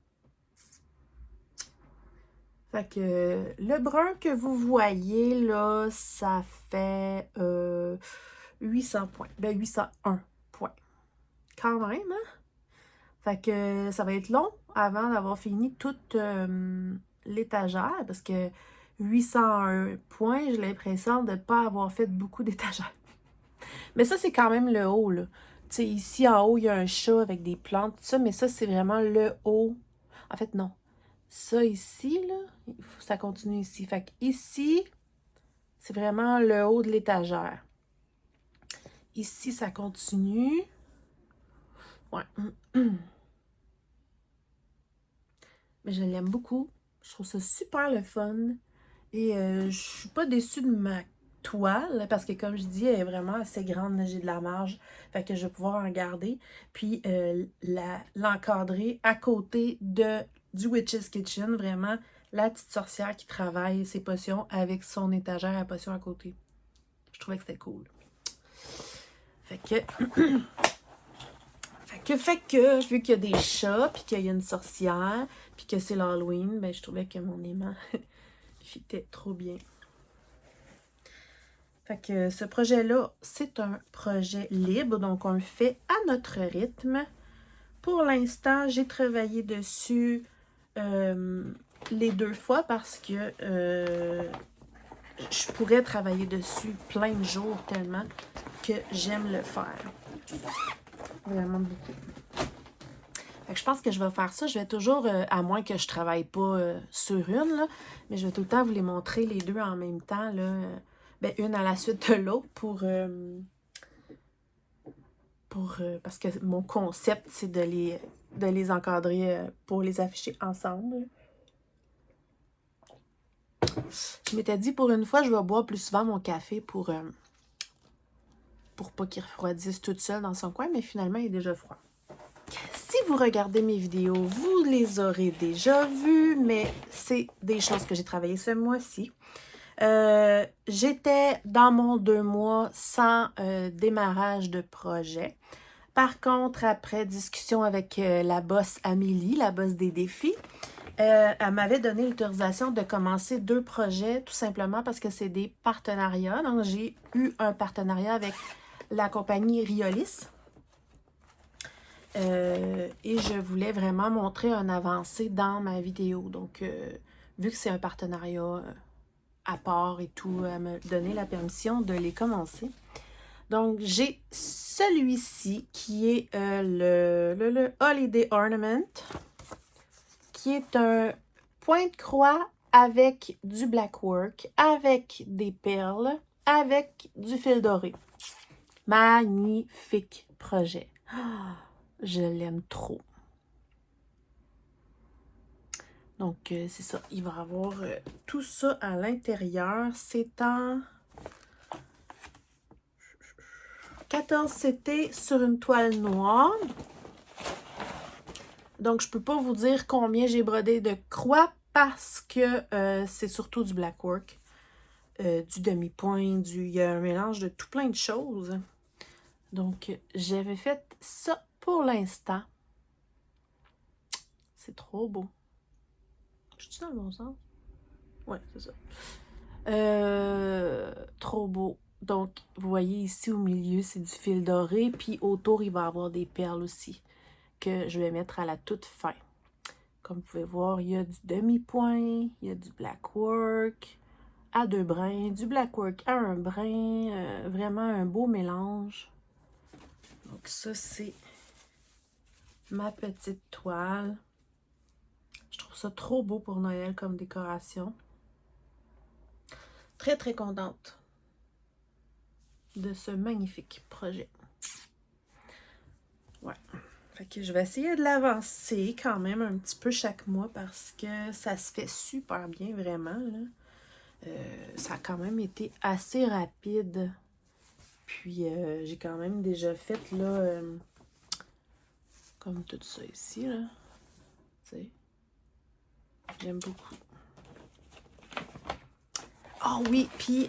Fait que le brun que vous voyez là, ça fait 800 points. Ben 801 points. Quand même, hein? Fait que ça va être long avant d'avoir fini toute l'étagère parce que 801 points, j'ai l'impression de ne pas avoir fait beaucoup d'étagères. Mais ça, c'est quand même le haut, là. Tu sais, ici, en haut, il y a un chat avec des plantes, tout ça, mais ça, c'est vraiment le haut. En fait, non. Ça, ici, là, il faut que ça continue ici. Fait que ici, c'est vraiment le haut de l'étagère. Ici, ça continue. Ouais. Mais je l'aime beaucoup. Je trouve ça super le fun. Et je suis pas déçue de ma toile parce que, comme je dis, elle est vraiment assez grande. J'ai de la marge. Fait que je vais pouvoir en garder. Puis l'encadrer à côté du Witch's Kitchen. Vraiment, la petite sorcière qui travaille ses potions avec son étagère à potions à côté. Je trouvais que c'était cool. Fait que, vu qu'il y a des chats, puis qu'il y a une sorcière, puis que c'est l'Halloween, ben je trouvais que mon aimant fitait trop bien. Fait que ce projet-là, c'est un projet libre, donc on le fait à notre rythme. Pour l'instant, j'ai travaillé dessus les 2 fois parce que je pourrais travailler dessus plein de jours tellement que j'aime le faire. Vraiment beaucoup. Fait que je pense que je vais faire ça. Je vais toujours, à moins que je travaille pas sur une, là, mais je vais tout le temps vous les montrer les deux en même temps, là, ben, une à la suite de l'autre parce que mon concept, c'est de les encadrer pour les afficher ensemble. Je m'étais dit, pour une fois, je vais boire plus souvent mon café pour pas qu'il refroidisse toute seule dans son coin, mais finalement, il est déjà froid. Si vous regardez mes vidéos, vous les aurez déjà vues, mais c'est des choses que j'ai travaillées ce mois-ci. J'étais dans mon 2 mois sans démarrage de projet. Par contre, après discussion avec la boss Amélie, la boss des défis, elle m'avait donné l'autorisation de commencer 2 projets, tout simplement parce que c'est des partenariats. Donc, j'ai eu un partenariat avec la compagnie Riolis. Et je voulais vraiment montrer un avancé dans ma vidéo. Donc, vu que c'est un partenariat à part et tout, elle m'a donné la permission de les commencer. Donc, j'ai celui-ci qui est le Holiday Ornament, qui est un point de croix avec du blackwork, avec des perles, avec du fil doré. Magnifique projet. Je l'aime trop. Donc, c'est ça. Il va y avoir tout ça à l'intérieur. C'est en 14 CT sur une toile noire. Donc, je ne peux pas vous dire combien j'ai brodé de croix parce que c'est surtout du blackwork, du demi-point, il y a un mélange de tout plein de choses. Donc, j'avais fait ça pour l'instant. C'est trop beau. Je suis dans le bon sens? Ouais, c'est ça. Trop beau. Donc, vous voyez ici au milieu, c'est du fil doré. Puis autour, il va y avoir des perles aussi que je vais mettre à la toute fin. Comme vous pouvez voir, il y a du demi-point, il y a du blackwork à 2 brins, du blackwork à 1 brin. Vraiment un beau mélange. Donc ça, c'est ma petite toile. Je trouve ça trop beau pour Noël comme décoration. Très, très contente de ce magnifique projet. Ouais. Fait que je vais essayer de l'avancer quand même un petit peu chaque mois parce que ça se fait super bien, vraiment, là. Ça a quand même été assez rapide. Puis, j'ai quand même déjà fait, là, comme tout ça ici, là. Tu sais. J'aime beaucoup. Oh oui, puis,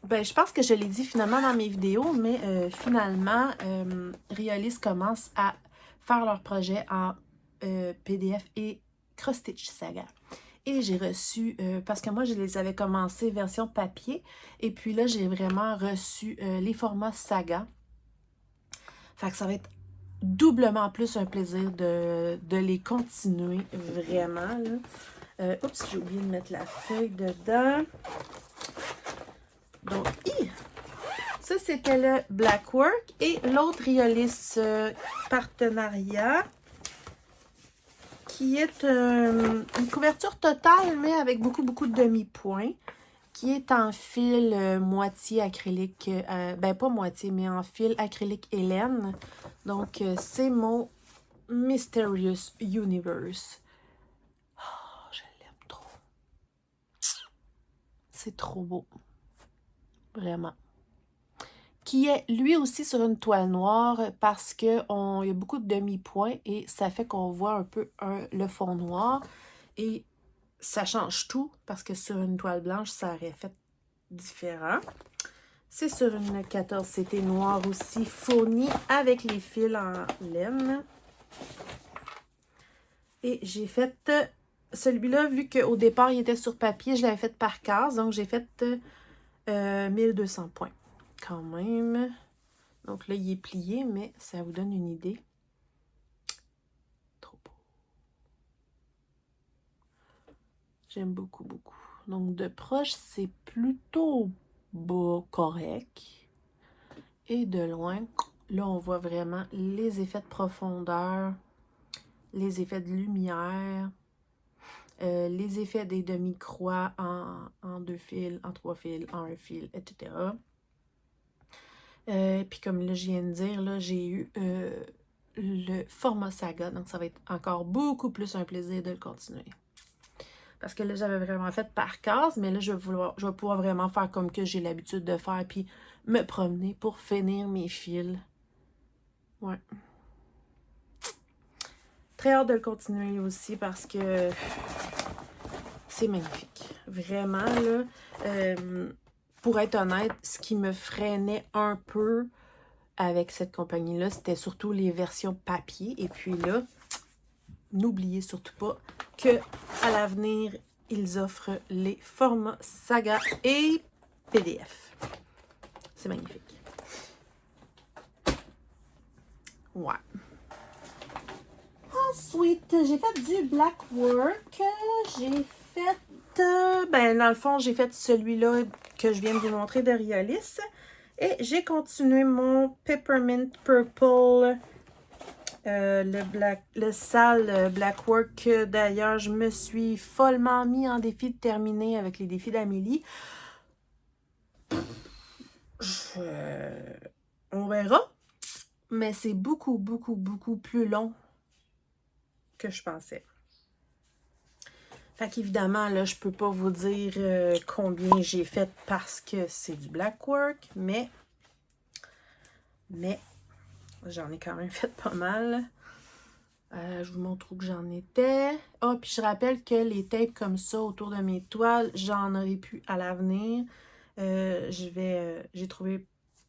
ben, je pense que je l'ai dit finalement dans mes vidéos, mais finalement, Riolis commence à faire leur projet en PDF et Cross-Stitch Saga. Et j'ai reçu, parce que moi, je les avais commencé version papier, et puis là, j'ai vraiment reçu les formats Saga. Fait que ça va être doublement plus un plaisir de les continuer, vraiment, là. Oups, j'ai oublié de mettre la feuille dedans. Donc, ça, c'était le Blackwork. Et l'autre Riolis partenariat, qui est une couverture totale, mais avec beaucoup, beaucoup de demi-points, qui est en fil moitié acrylique, ben pas moitié, mais en fil acrylique et laine. Donc, c'est mon Mysterious Universe. Oh, je l'aime trop. C'est trop beau. Vraiment. Qui est lui aussi sur une toile noire parce qu'il y a beaucoup de demi-points et ça fait qu'on voit un peu le fond noir. Et ça change tout parce que sur une toile blanche, ça aurait fait différent. C'est sur une 14 CT noire aussi, fournie avec les fils en laine. Et j'ai fait celui-là, vu qu'au départ, il était sur papier, je l'avais fait par case. Donc, j'ai fait 1200 points quand même. Donc là, il est plié, mais ça vous donne une idée. Trop beau. J'aime beaucoup, beaucoup. Donc, de proche, c'est plutôt beau, correct. Et de loin, là, on voit vraiment les effets de profondeur, les effets de lumière, les effets des demi-croix en 2 fils, en 3 fils, en 1 fil, etc. Puis comme là, je viens de dire, là, j'ai eu le format Saga, donc ça va être encore beaucoup plus un plaisir de le continuer. Parce que là, j'avais vraiment fait par case, mais là, je vais pouvoir vraiment faire comme que j'ai l'habitude de faire, puis me promener pour finir mes fils. Ouais. Très hâte de le continuer aussi parce que c'est magnifique. Vraiment, là. Pour être honnête, ce qui me freinait un peu avec cette compagnie-là, c'était surtout les versions papier. Et puis là, n'oubliez surtout pas que à l'avenir, ils offrent les formats Saga et PDF. C'est magnifique. Ouais. Ensuite, j'ai fait du blackwork. J'ai fait... ben, dans le fond, j'ai fait celui-là que je viens de vous montrer de Riolis. Et j'ai continué mon Peppermint Purple, le sale blackwork. D'ailleurs, je me suis follement mis en défi de terminer avec les défis d'Amélie. On verra. Mais c'est beaucoup, beaucoup, beaucoup plus long que je pensais. Fait qu'évidemment, là, je peux pas vous dire combien j'ai fait parce que c'est du black work, mais j'en ai quand même fait pas mal. Je vous montre où que j'en étais. Ah, puis je rappelle que les tapes comme ça autour de mes toiles, j'en aurais pu à l'avenir. J'ai trouvé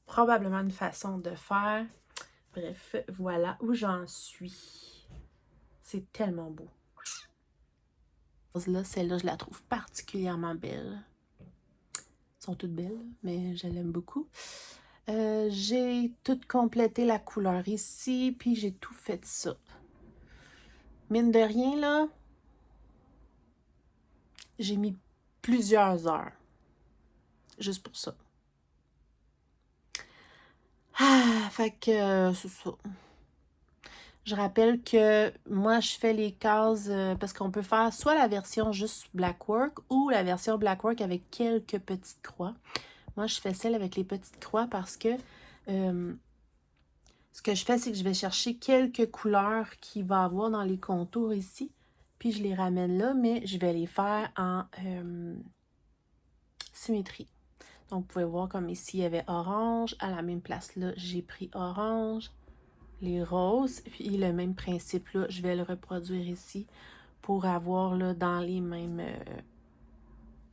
probablement une façon de faire. Bref, voilà où j'en suis. C'est tellement beau. Là, celle-là, je la trouve particulièrement belle. Elles sont toutes belles, mais je l'aime beaucoup. J'ai tout complété la couleur ici, puis j'ai tout fait ça. Mine de rien, là, j'ai mis plusieurs heures. Juste pour ça. Ah, fait que c'est ça. Je rappelle que moi, je fais les cases parce qu'on peut faire soit la version juste Blackwork ou la version Blackwork avec quelques petites croix. Moi, je fais celle avec les petites croix parce que ce que je fais, c'est que je vais chercher quelques couleurs qu'il va avoir dans les contours ici. Puis je les ramène là, mais je vais les faire en symétrie. Donc, vous pouvez voir comme ici, il y avait orange. À la même place là, j'ai pris orange. Les roses, puis le même principe là, je vais le reproduire ici pour avoir là dans les mêmes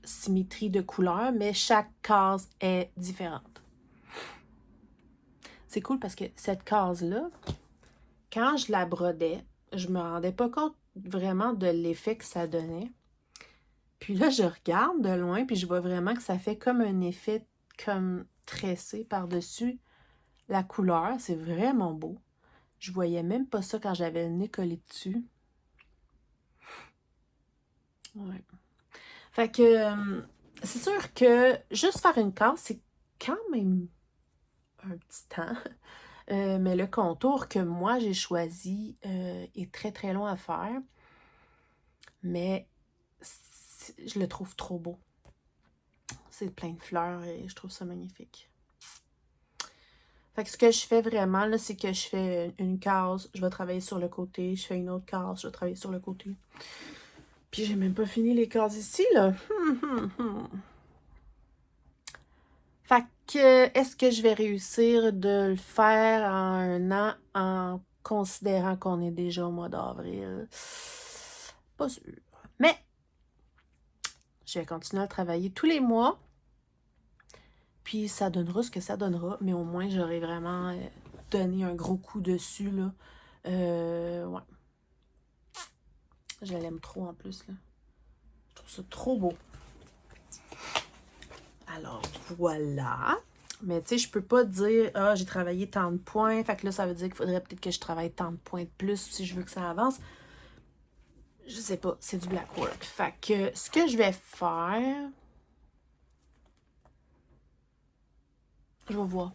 symétries de couleurs, mais chaque case est différente. C'est cool parce que cette case-là, quand je la brodais, je me rendais pas compte vraiment de l'effet que ça donnait. Puis là, je regarde de loin, puis je vois vraiment que ça fait comme un effet comme tressé par-dessus la couleur. C'est vraiment beau. Je voyais même pas ça quand j'avais le nez collé dessus. Ouais. Fait que c'est sûr que juste faire une case, c'est quand même un petit temps. Mais le contour que moi j'ai choisi est très très long à faire. Mais je le trouve trop beau. C'est plein de fleurs et je trouve ça magnifique. Fait que ce que je fais vraiment, là, c'est que je fais une case, je vais travailler sur le côté, je fais une autre case, je vais travailler sur le côté. Puis j'ai même pas fini les cases ici, là. Fait que, est-ce que je vais réussir de le faire en un an en considérant qu'on est déjà au mois d'avril? Pas sûr. Mais, je vais continuer à travailler tous les mois. Puis ça donnera ce que ça donnera, mais au moins j'aurai vraiment donné un gros coup dessus, là. Ouais. Je l'aime trop en plus, là. Je trouve ça trop beau. Alors, voilà. Mais tu sais, je peux pas dire, ah, j'ai travaillé tant de points, fait que là, ça veut dire qu'il faudrait peut-être que je travaille tant de points de plus si je veux que ça avance. Je sais pas, c'est du black work. Fait que ce que je vais faire, je vais voir.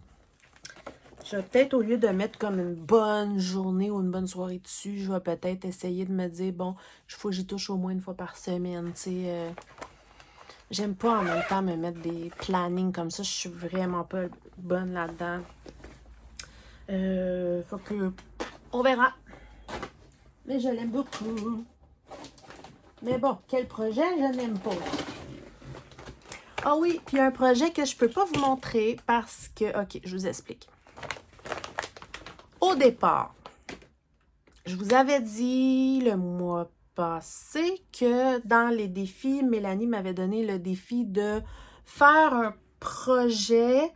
Je vais peut-être, au lieu de mettre comme une bonne journée ou une bonne soirée dessus, je vais peut-être essayer de me dire, bon, il faut que j'y touche au moins une fois par semaine, tu sais. J'aime pas en même temps me mettre des plannings comme ça. Je suis vraiment pas bonne là-dedans. Faut que... On verra. Mais je l'aime beaucoup. Mais bon, quel projet je n'aime pas. Ah oui, puis un projet que je peux pas vous montrer parce que... OK, je vous explique. Au départ, je vous avais dit le mois passé que dans les défis, Mélanie m'avait donné le défi de faire un projet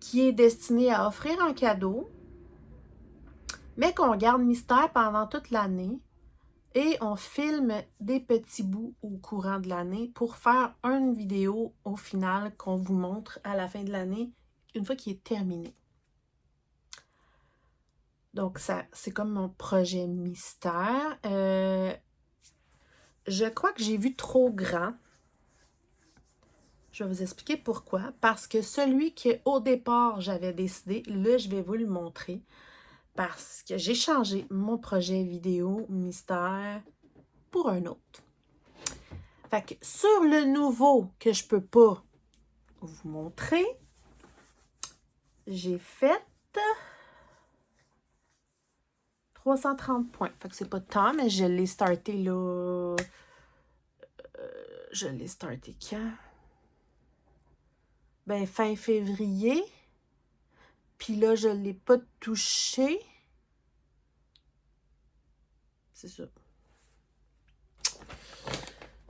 qui est destiné à offrir un cadeau, mais qu'on garde mystère pendant toute l'année et on filme des petits bouts au courant de l'année pour faire une vidéo au final qu'on vous montre à la fin de l'année, une fois qu'il est terminé. Donc, ça, c'est comme mon projet mystère. Je crois que j'ai vu trop grand. Je vais vous expliquer pourquoi. Parce que celui qu'au départ, j'avais décidé, là, je vais vous le montrer. Parce que j'ai changé mon projet vidéo mystère pour un autre. Fait que sur le nouveau que je peux pas vous montrer, j'ai fait 330 points. Fait que c'est pas tant, mais je l'ai starté là... je l'ai starté quand? Ben, fin février. Puis là, je l'ai pas touché. C'est ça.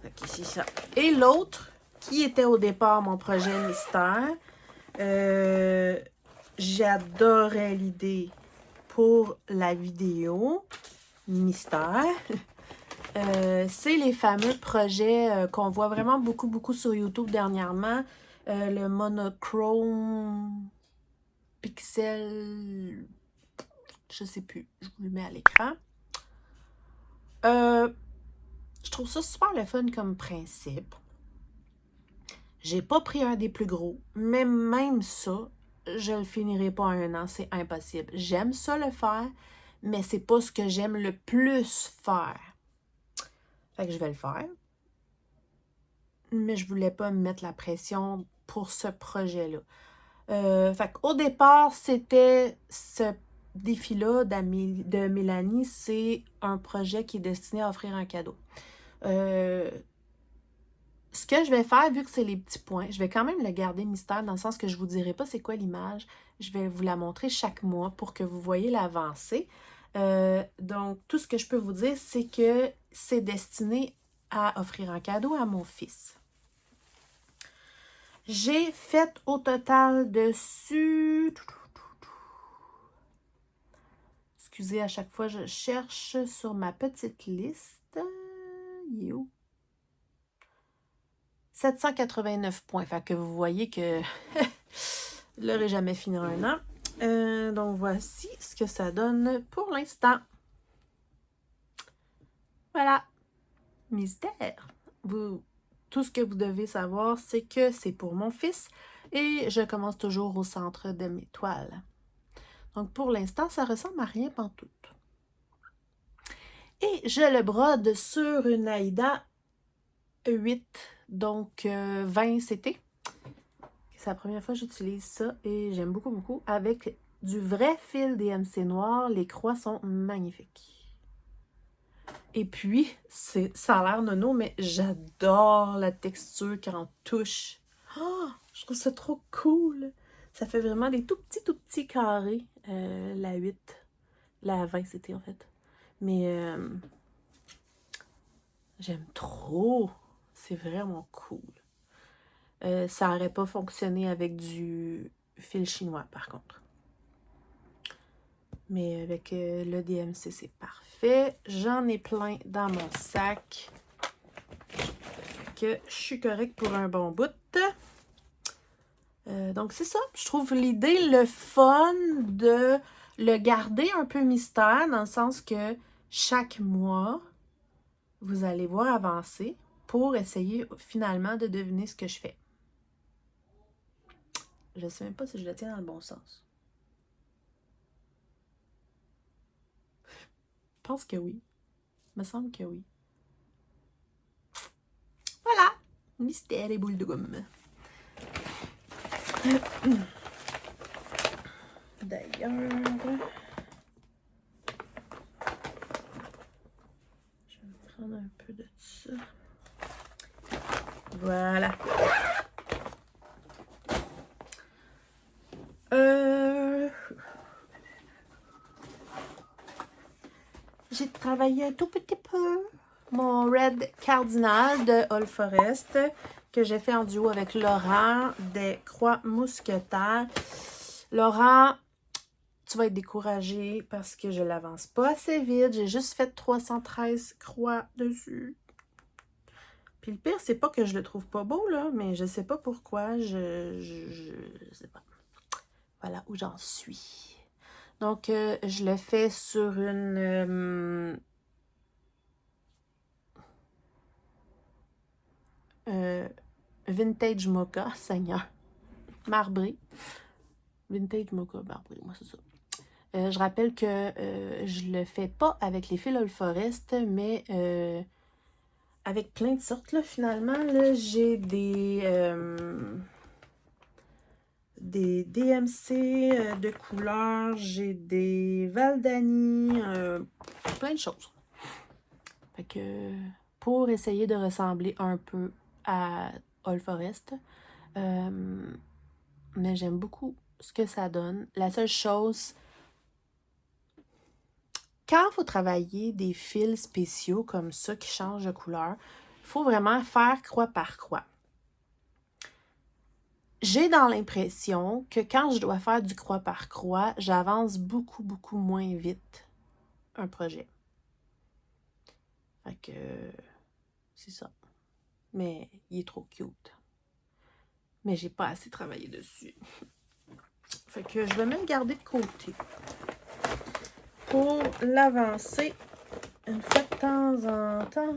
Ok, c'est ça. Et l'autre, qui était au départ mon projet mystère, j'adorais l'idée pour la vidéo mystère. C'est les fameux projets qu'on voit vraiment beaucoup sur YouTube dernièrement. Le monochrome pixel, je sais plus, je vous le mets à l'écran. Je trouve ça super le fun comme principe. J'ai pas pris un des plus gros, mais même ça, je le finirai pas en un an, c'est impossible. J'aime ça le faire, mais c'est pas ce que j'aime le plus faire. Fait que je vais le faire. Mais je voulais pas me mettre la pression pour ce projet-là. Fait qu'au départ, c'était ce défi-là de Mélanie, c'est un projet qui est destiné à offrir un cadeau. Ce que je vais faire, vu que c'est les petits points, je vais quand même le garder mystère dans le sens que je ne vous dirai pas c'est quoi l'image. Je vais vous la montrer chaque mois pour que vous voyez l'avancée. Donc, tout ce que je peux vous dire, c'est que c'est destiné à offrir un cadeau à mon fils. J'ai fait au total dessus... Excusez, à chaque fois, je cherche sur ma petite liste. Il est où? 789 points. Fait que vous voyez que je l'aurai jamais fini en un an. Donc, voici ce que ça donne pour l'instant. Voilà. Mystère. Tout ce que vous devez savoir, c'est que c'est pour mon fils et je commence toujours au centre de mes toiles. Donc, pour l'instant, ça ressemble à rien pantoute. Et je le brode sur une Aïda 8, donc 20 CT. C'est la première fois que j'utilise ça et j'aime beaucoup avec du vrai fil DMC noir. Les croix sont magnifiques. Et puis, ça a l'air nono, mais j'adore la texture quand on touche. Oh, je trouve ça trop cool. Ça fait vraiment des tout petits carrés. La 8, la 20 c'était en fait. Mais j'aime trop. C'est vraiment cool. Ça n'aurait pas fonctionné avec du fil chinois, par contre. Mais avec le DMC, c'est parfait. J'en ai plein dans mon sac. Que je suis correcte pour un bon bout. Donc, c'est ça. Je trouve l'idée, le fun de le garder un peu mystère, dans le sens que chaque mois, vous allez voir avancer pour essayer finalement de deviner ce que je fais. Je ne sais même pas si je le tiens dans le bon sens. Je pense que oui. Il me semble que oui. Voilà. Mystère et boule de gomme. D'ailleurs, je vais me prendre un peu de ça. Voilà. J'ai travaillé un tout petit peu mon Red Cardinal de All Forest que j'ai fait en duo avec Laurent des Croix Mousquetaires. Laurent, tu vas être découragé parce que je l'avance pas assez vite. J'ai juste fait 313 croix dessus. Puis le pire, c'est pas que je le trouve pas beau, là, mais je sais pas pourquoi. Je sais pas. Voilà où j'en suis. Donc, je le fais sur une... Vintage Mocha, Seigneur. Marbré. Vintage Mocha, marbré, moi c'est ça. Je rappelle que je le fais pas avec les fils All Forest, mais avec plein de sortes, là, finalement. J'ai des DMC de couleurs, j'ai des Valdani, plein de choses. Fait que pour essayer de ressembler un peu à All Forest, mais j'aime beaucoup ce que ça donne. La seule chose, quand il faut travailler des fils spéciaux comme ça qui changent de couleur, il faut vraiment faire croix par croix. J'ai dans l'impression que quand je dois faire du croix par croix, j'avance beaucoup, beaucoup moins vite un projet. Fait que c'est ça. Mais il est trop cute. Mais j'ai pas assez travaillé dessus. Fait que je vais même le garder de côté. Pour l'avancer une fois de temps en temps.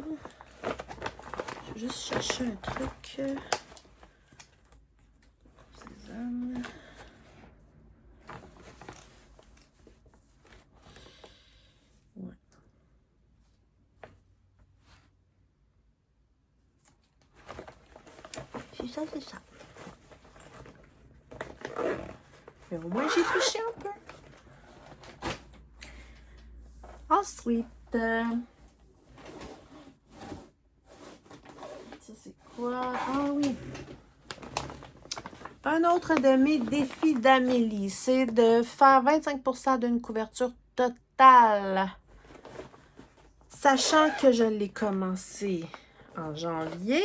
Je vais juste chercher un truc. Sésame. Ouais. C'est ça, c'est ça. Mais au moins, j'ai touché un peu. Ensuite, ça c'est quoi? Ah oui. Un autre de mes défis d'Amélie, c'est de faire 25% d'une couverture totale. Sachant que je l'ai commencé en janvier.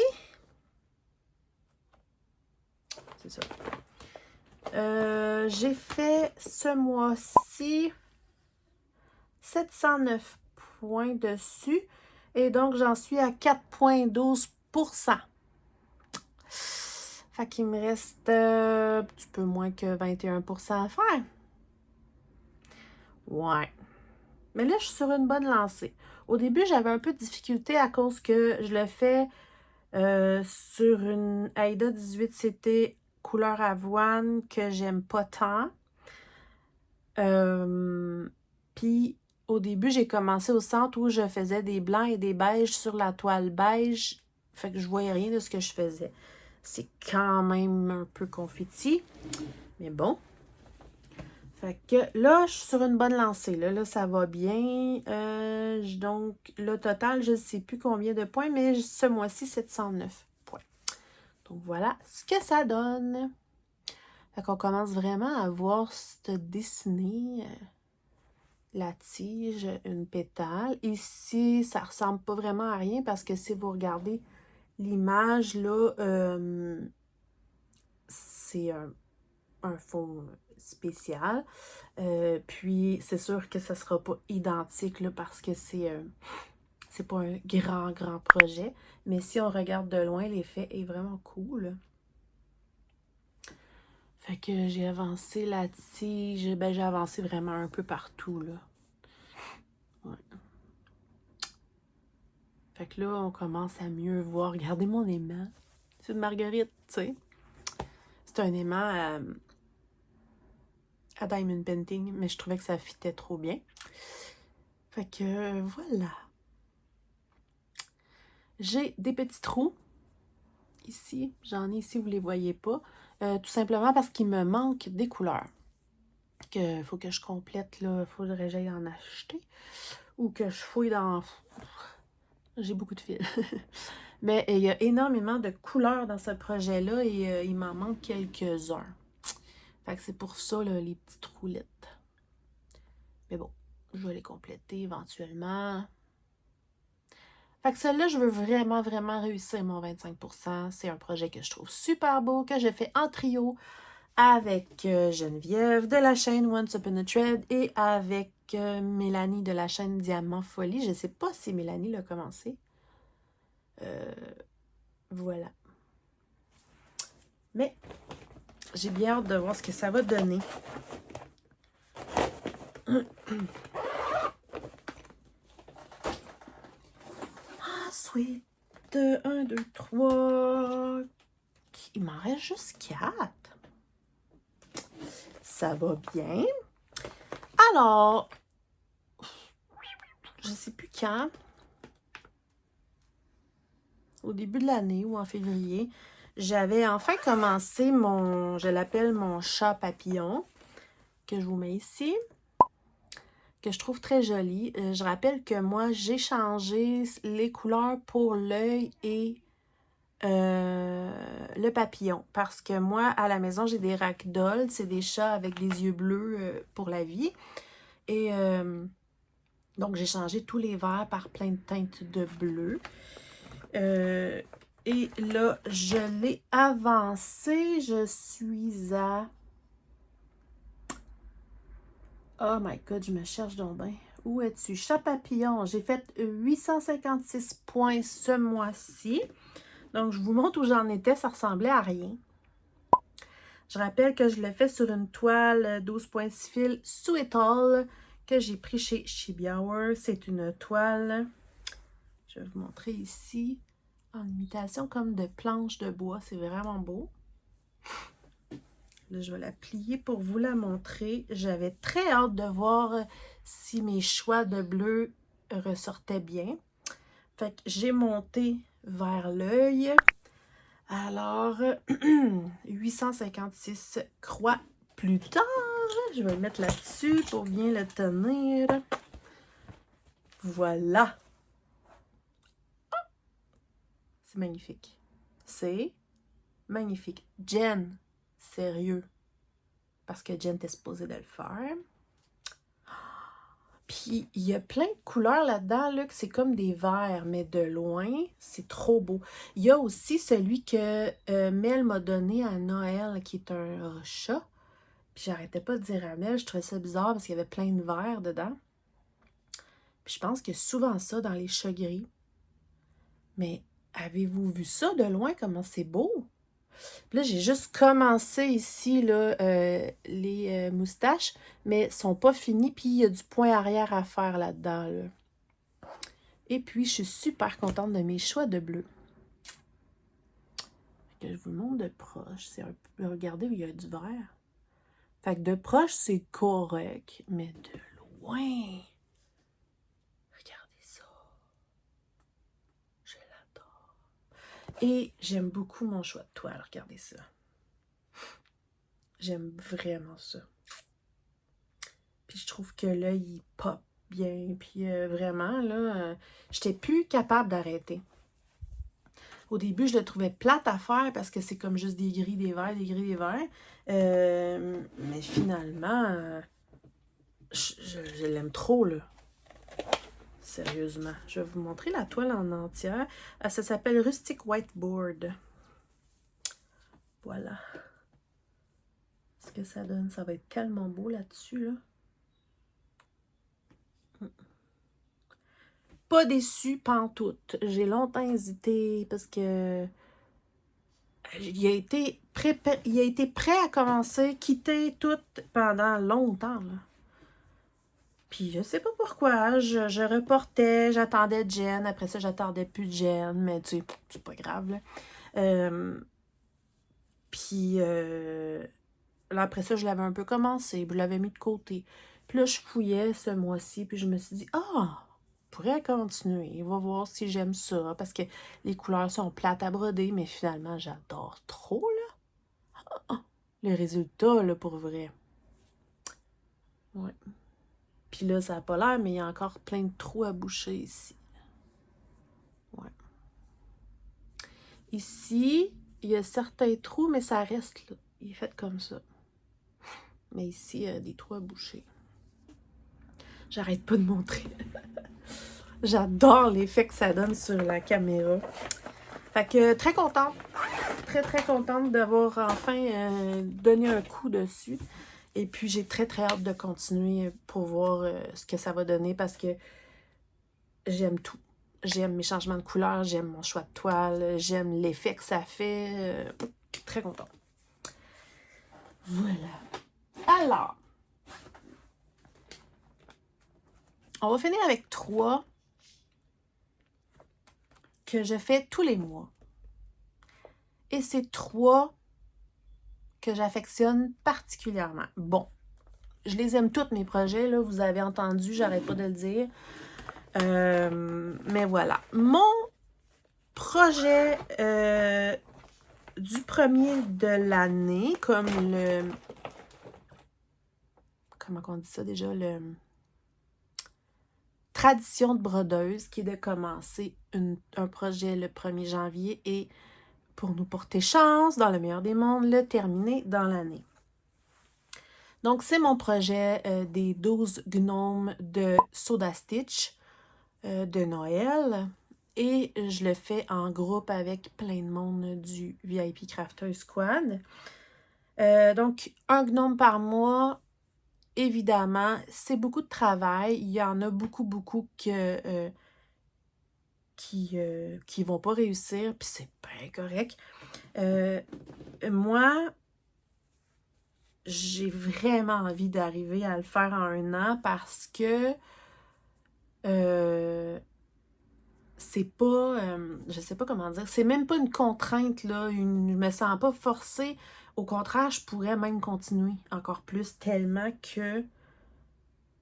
C'est ça. J'ai fait ce mois-ci 709 points dessus. Et donc, j'en suis à 4,12%. Fait qu'il me reste un petit peu moins que 21% à faire. Ouais. Mais là, je suis sur une bonne lancée. Au début, j'avais un peu de difficulté à cause que je le fais sur une Aida 18CT couleur avoine que j'aime pas tant. Puis, au début, j'ai commencé au centre où je faisais des blancs et des beiges sur la toile beige. Fait que je voyais rien de ce que je faisais. C'est quand même un peu confetti. Mais bon. Fait que là, je suis sur une bonne lancée. Là ça va bien. Donc, le total, je ne sais plus combien de points, mais ce mois-ci, 709 points. Donc, voilà ce que ça donne. Fait qu'on commence vraiment à voir se dessiner la tige, une pétale. Ici, ça ressemble pas vraiment à rien parce que si vous regardez l'image, là, c'est un fond spécial. Puis, c'est sûr que ça sera pas identique là, parce que c'est pas un grand projet. Mais si on regarde de loin, l'effet est vraiment cool. Fait que j'ai avancé la tige. Ben, j'ai avancé vraiment un peu partout, là. Ouais. Fait que là, on commence à mieux voir. Regardez mon aimant. C'est une marguerite, tu sais. C'est un aimant à Diamond Painting, mais je trouvais que ça fitait trop bien. Fait que voilà. J'ai des petits trous. Ici, j'en ai ici, vous ne les voyez pas. Tout simplement parce qu'il me manque des couleurs. Il faut que je complète, là. Il faudrait que j'aille en acheter. Ou que je fouille dans... J'ai beaucoup de fils. Mais il y a énormément de couleurs dans ce projet-là et il m'en manque quelques-uns. Fait que c'est pour ça, là, les petites roulettes. Mais bon, je vais les compléter éventuellement. Fait que celle-là, je veux vraiment réussir mon 25%. C'est un projet que je trouve super beau, que je fais en trio avec Geneviève de la chaîne Once Upon a Thread et avec Mélanie de la chaîne Diamant Folie. Je ne sais pas si Mélanie l'a commencé. Voilà. Mais j'ai bien hâte de voir ce que ça va donner. Ensuite, 1, 2, 3. Il m'en reste juste 4. Ça va bien. Alors, je ne sais plus quand, au début de l'année ou en février, J'avais enfin commencé mon, je l'appelle mon chat papillon, que je vous mets ici, que je trouve très joli. Je rappelle que moi, j'ai changé les couleurs pour l'œil et le papillon. Parce que moi, à la maison, j'ai des ragdolls, c'est des chats avec des yeux bleus pour la vie. Et donc, j'ai changé tous les verts par plein de teintes de bleu. Et là, je l'ai avancé. Je suis à... Oh my God, je me cherche donc bien. Où es-tu? Chat papillon. J'ai fait 856 points ce mois-ci. Donc, je vous montre où j'en étais. Ça ressemblait à rien. Je rappelle que je l'ai fait sur une toile 12,6 fils Sweet All que j'ai pris chez Chibiauer. C'est une toile, je vais vous montrer ici, en imitation comme de planches de bois. C'est vraiment beau. Là, je vais la plier pour vous la montrer. J'avais très hâte de voir si mes choix de bleu ressortaient bien. Fait que j'ai monté vers l'œil. Alors, 856 croix plus tard. Je vais le mettre là-dessus pour bien le tenir. Voilà. C'est magnifique. C'est magnifique. Jen, sérieux. Parce que Jen était supposée de le faire. Puis, il y a plein de couleurs là-dedans, là, que c'est comme des verts, mais de loin, c'est trop beau. Il y a aussi celui que Mel m'a donné à Noël, qui est un chat. Puis, j'arrêtais pas de dire à Mel, je trouvais ça bizarre parce qu'il y avait plein de verres dedans. Puis, je pense qu'il y a souvent ça dans les chats gris. Mais avez-vous vu ça de loin, comment c'est beau? Puis là, j'ai juste commencé ici là, les moustaches, mais elles sont pas finies, puis il y a du point arrière à faire là-dedans. Là. Et puis, je suis super contente de mes choix de bleu. Fait que je vous montre de proche. C'est un peu... Regardez, il y a du vert. Fait que de proche, c'est correct, mais de loin... Regardez ça. Je l'adore. Et j'aime beaucoup mon choix de toile. Regardez ça. J'aime vraiment ça. Puis je trouve que là, il pop bien. Puis vraiment, là, j'étais plus capable d'arrêter. Au début, je le trouvais plate à faire parce que c'est comme juste des gris, des verts, des gris, des verts. Mais finalement, je l'aime trop, là. Sérieusement. Je vais vous montrer la toile en entière. Ça s'appelle Rustic Whiteboard. Voilà. Ce que ça donne, ça va être tellement beau là-dessus, là. Pas déçue pantoute. J'ai longtemps hésité parce que il a été prêt à commencer, quitter tout pendant longtemps. Là. Puis je sais pas pourquoi, je reportais, j'attendais Jen, après ça j'attendais plus Jen, mais tu sais, c'est pas grave. Là. Puis là après ça je l'avais un peu commencé, je l'avais mis de côté. Puis là je fouillais ce mois-ci, puis je me suis dit, ah! Pourrais continuer. On va voir si j'aime ça. Parce que les couleurs sont plates à broder, mais finalement, j'adore trop, là. Le résultat, là, pour vrai. Ouais. Puis là, ça n'a pas l'air, mais il y a encore plein de trous à boucher ici. Ouais. Ici, il y a certains trous, mais ça reste là. Il est fait comme ça. Mais ici, il y a des trous à boucher. J'arrête pas de montrer. J'adore l'effet que ça donne sur la caméra. Fait que très contente. Très contente d'avoir enfin donné un coup dessus. Et puis, j'ai très hâte de continuer pour voir ce que ça va donner parce que j'aime tout. J'aime mes changements de couleur, j'aime mon choix de toile, j'aime l'effet que ça fait. Très contente. Voilà. Alors, on va finir avec 3 que je fais tous les mois. Et c'est 3 que j'affectionne particulièrement. Bon, je les aime tous mes projets, là, vous avez entendu, j'arrête pas de le dire. Mais voilà. Mon projet du premier de l'année, comme le... Comment on dit ça déjà? Le... Tradition de brodeuse, qui est de commencer un projet le 1er janvier et pour nous porter chance, dans le meilleur des mondes, le terminer dans l'année. Donc, c'est mon projet des 12 gnomes de Soda Stitch de Noël. Et je le fais en groupe avec plein de monde du VIP Crafter Squad. Donc, un gnome par mois, évidemment, c'est beaucoup de travail. Il y en a beaucoup qui vont pas réussir, puis c'est bien correct. Moi, j'ai vraiment envie d'arriver à le faire en 1 an parce que c'est pas, je sais pas comment dire, c'est même pas une contrainte, là, je me sens pas forcée. Au contraire, je pourrais même continuer encore plus tellement que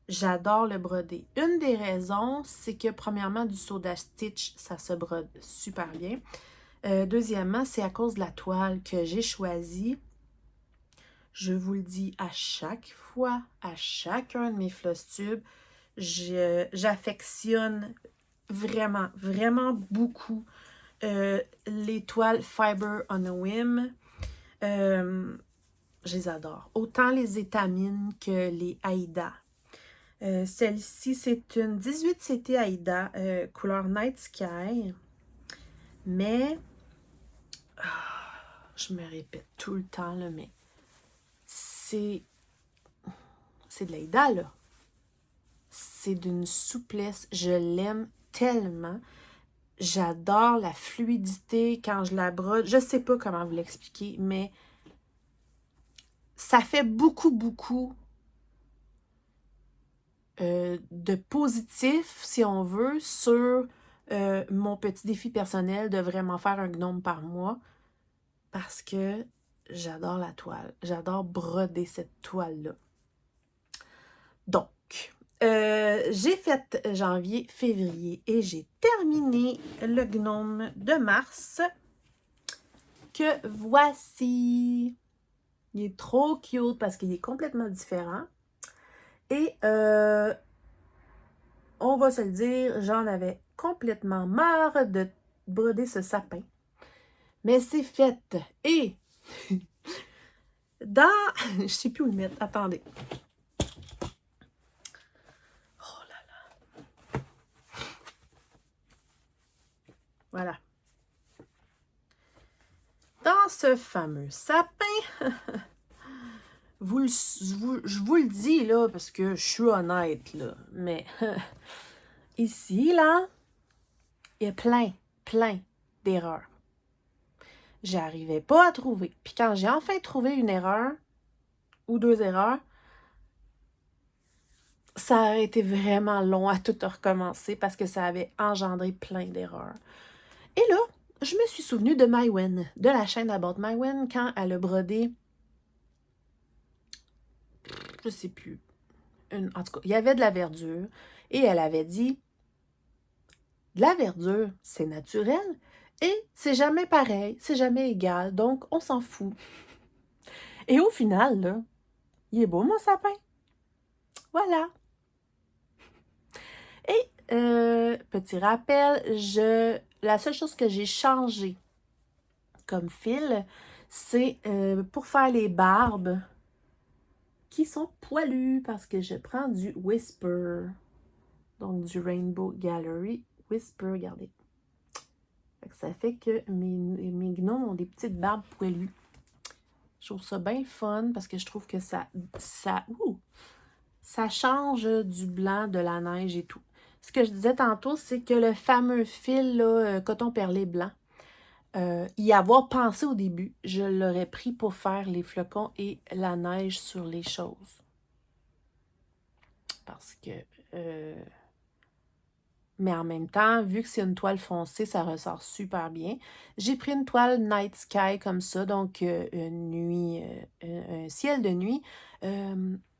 j'adore le broder. Une des raisons, c'est que premièrement, du Soda Stitch, ça se brode super bien. Deuxièmement, c'est à cause de la toile que j'ai choisie. Je vous le dis à chaque fois, à chacun de mes floss tubes, j'affectionne vraiment beaucoup les toiles Fiber on a Whim. Je les adore. Autant les étamines que les Aïda. Celle-ci, c'est une 18 CT Aïda, couleur Night Sky. Mais, je me répète tout le temps, là, mais c'est de l'Aïda, là. C'est d'une souplesse. Je l'aime tellement. J'adore la fluidité quand je la brode. Je sais pas comment vous l'expliquer, mais ça fait beaucoup de positif, si on veut, sur mon petit défi personnel de vraiment faire un gnome par mois parce que j'adore la toile. J'adore broder cette toile-là. Donc, j'ai fait janvier, février et j'ai terminé le gnome de mars que voici. Il est trop cute parce qu'il est complètement différent. Et on va se le dire, j'en avais complètement marre de broder ce sapin. Mais c'est fait. Et dans... je sais plus où le mettre. Attendez. Oh là là. Voilà. Dans ce fameux sapin, je vous le dis, là, parce que je suis honnête, là, mais ici, là, il y a plein d'erreurs. J'arrivais pas à trouver. Puis quand j'ai enfin trouvé une erreur, ou 2 erreurs, ça a été vraiment long à tout recommencer parce que ça avait engendré plein d'erreurs. Et là, je me suis souvenue de Mywen, de la chaîne About Mywen, quand elle a brodé, je sais plus, en tout cas, il y avait de la verdure, et elle avait dit, de la verdure, c'est naturel, et c'est jamais pareil, c'est jamais égal, donc on s'en fout. Et au final, là, il est beau mon sapin. Voilà. Et, petit rappel, la seule chose que j'ai changé comme fil, c'est pour faire les barbes qui sont poilues parce que je prends du Whisper, donc du Rainbow Gallery Whisper, regardez. Ça fait que mes gnomes ont des petites barbes poilues. Je trouve ça bien fun parce que je trouve que ça change du blanc, de la neige et tout. Ce que je disais tantôt, c'est que le fameux fil là, coton perlé blanc, y avoir pensé au début, je l'aurais pris pour faire les flocons et la neige sur les choses. Parce que... mais en même temps, vu que c'est une toile foncée, ça ressort super bien. J'ai pris une toile Night Sky comme ça, donc un ciel de nuit.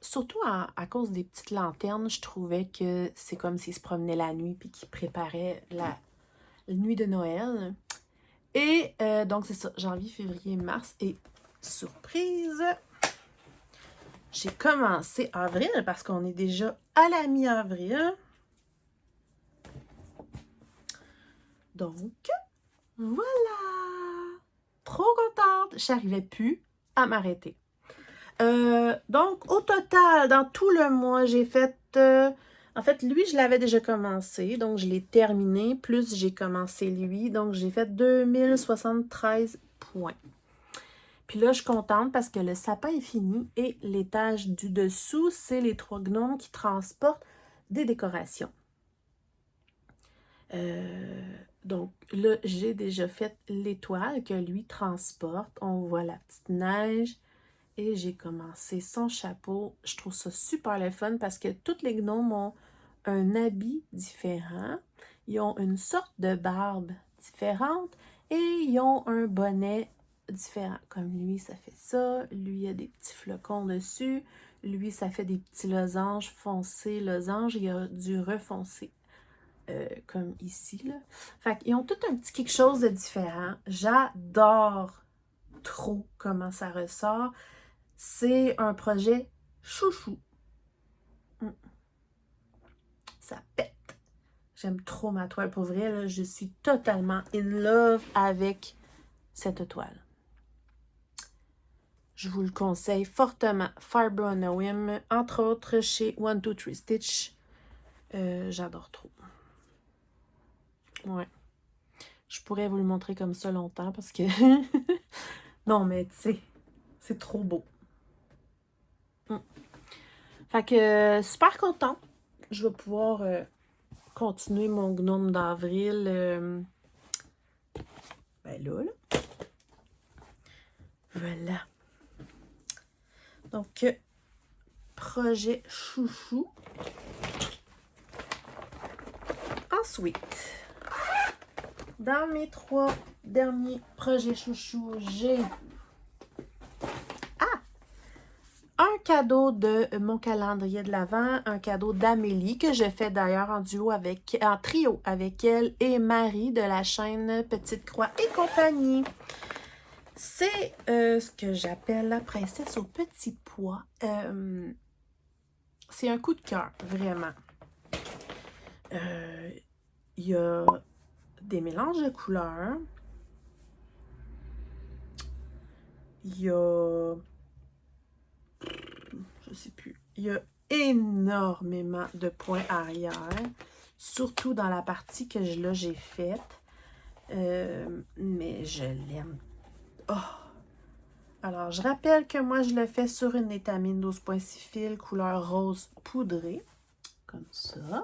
Surtout à cause des petites lanternes, je trouvais que c'est comme s'il se promenait la nuit puis qu'il préparait la nuit de Noël. Et donc, c'est ça, janvier, février, mars. Et surprise, j'ai commencé avril parce qu'on est déjà à la mi-avril. Donc, voilà! Trop contente! J'arrivais plus à m'arrêter. Donc, au total, dans tout le mois, j'ai fait... en fait, lui, je l'avais déjà commencé, donc je l'ai terminé, plus j'ai commencé lui, donc j'ai fait 2073 points. Puis là, je suis contente parce que le sapin est fini et l'étage du dessous, c'est les 3 gnomes qui transportent des décorations. Donc là, j'ai déjà fait l'étoile que lui transporte. On voit la petite neige. Et j'ai commencé son chapeau. Je trouve ça super le fun parce que tous les gnomes ont un habit différent. Ils ont une sorte de barbe différente et ils ont un bonnet différent. Comme lui, ça fait ça. Lui, il y a des petits flocons dessus. Lui, ça fait des petits losanges foncés. Losanges, il y a du refoncé. Comme ici, là. Fait qu'ils ont tout un petit quelque chose de différent. J'adore trop comment ça ressort. C'est un projet chouchou. Ça pète. J'aime trop ma toile. Pour vrai, là, je suis totalement in love avec cette toile. Je vous le conseille fortement. Fiber on a Whim, entre autres chez 1-2-3 Stitch. J'adore trop. Ouais. Je pourrais vous le montrer comme ça longtemps parce que... non, mais tu sais, c'est trop beau. Fait que super content. Je vais pouvoir continuer mon gnome d'avril. Ben là. Voilà. Donc, projet chouchou. Ensuite, dans mes 3 derniers projets chouchou, j'ai un cadeau de mon calendrier de l'Avent, un cadeau d'Amélie que je fais d'ailleurs en trio avec elle et Marie de la chaîne Petite Croix et compagnie. C'est ce que j'appelle la princesse aux petits pois. C'est un coup de cœur, vraiment. Il y a des mélanges de couleurs. Il y a... je sais plus. Il y a énormément de points arrière. Surtout dans la partie que j'ai faite. Mais je l'aime. Oh! Alors, je rappelle que moi, je le fais sur une étamine 12.6 fils, couleur rose poudrée. Comme ça.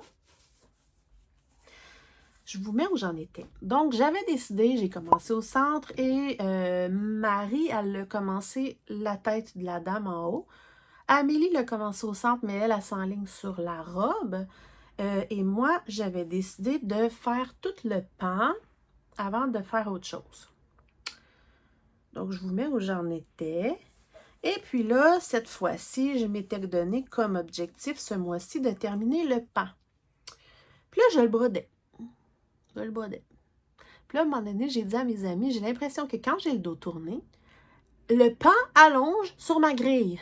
Je vous mets où j'en étais. Donc, j'avais décidé, j'ai commencé au centre et Marie, elle a commencé la tête de la dame en haut. Amélie l'a commencé au centre, mais elle s'enligne sur la robe. Et moi, j'avais décidé de faire tout le pan avant de faire autre chose. Donc, je vous mets où j'en étais. Et puis là, cette fois-ci, je m'étais donné comme objectif ce mois-ci de terminer le pan. Puis là, je le brodais. Puis là, à un moment donné, j'ai dit à mes amis, j'ai l'impression que quand j'ai le dos tourné, le pan allonge sur ma grille.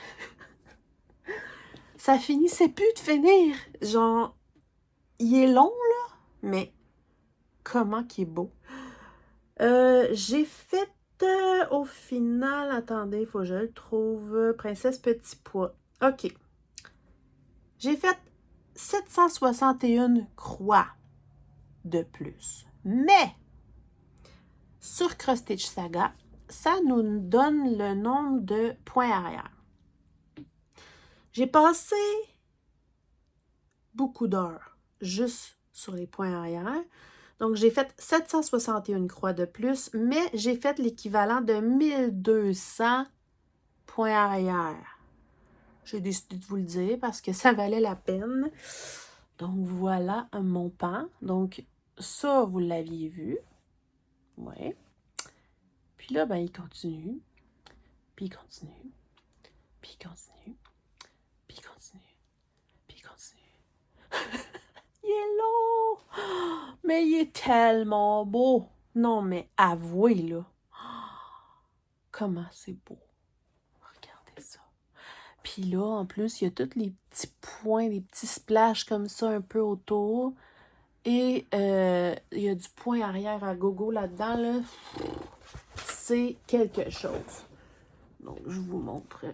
Ça finissait plus de finir. Genre, il est long, là, mais comment qu'il est beau. J'ai fait au final, attendez, il faut que je le trouve, Princesse Petit Pois. OK. J'ai fait 761 croix de plus. Mais, sur Cross Stitch Saga, ça nous donne le nombre de points arrière. J'ai passé beaucoup d'heures juste sur les points arrière. Donc, j'ai fait 761 croix de plus, mais j'ai fait l'équivalent de 1200 points arrière. J'ai décidé de vous le dire parce que ça valait la peine. Donc, voilà mon pan. Donc, ça, vous l'aviez vu. Ouais. Puis là, ben, il continue. Puis il continue. Puis il continue. Puis il continue. Puis il continue. Il est long! Mais il est tellement beau! Non, mais avouez, là. Comment c'est beau. Regardez ça. Puis là, en plus, il y a tous les petits points, des petits splashes comme ça un peu autour. Et il y a du point arrière à gogo là-dedans, là. C'est quelque chose. Donc, je vous montre.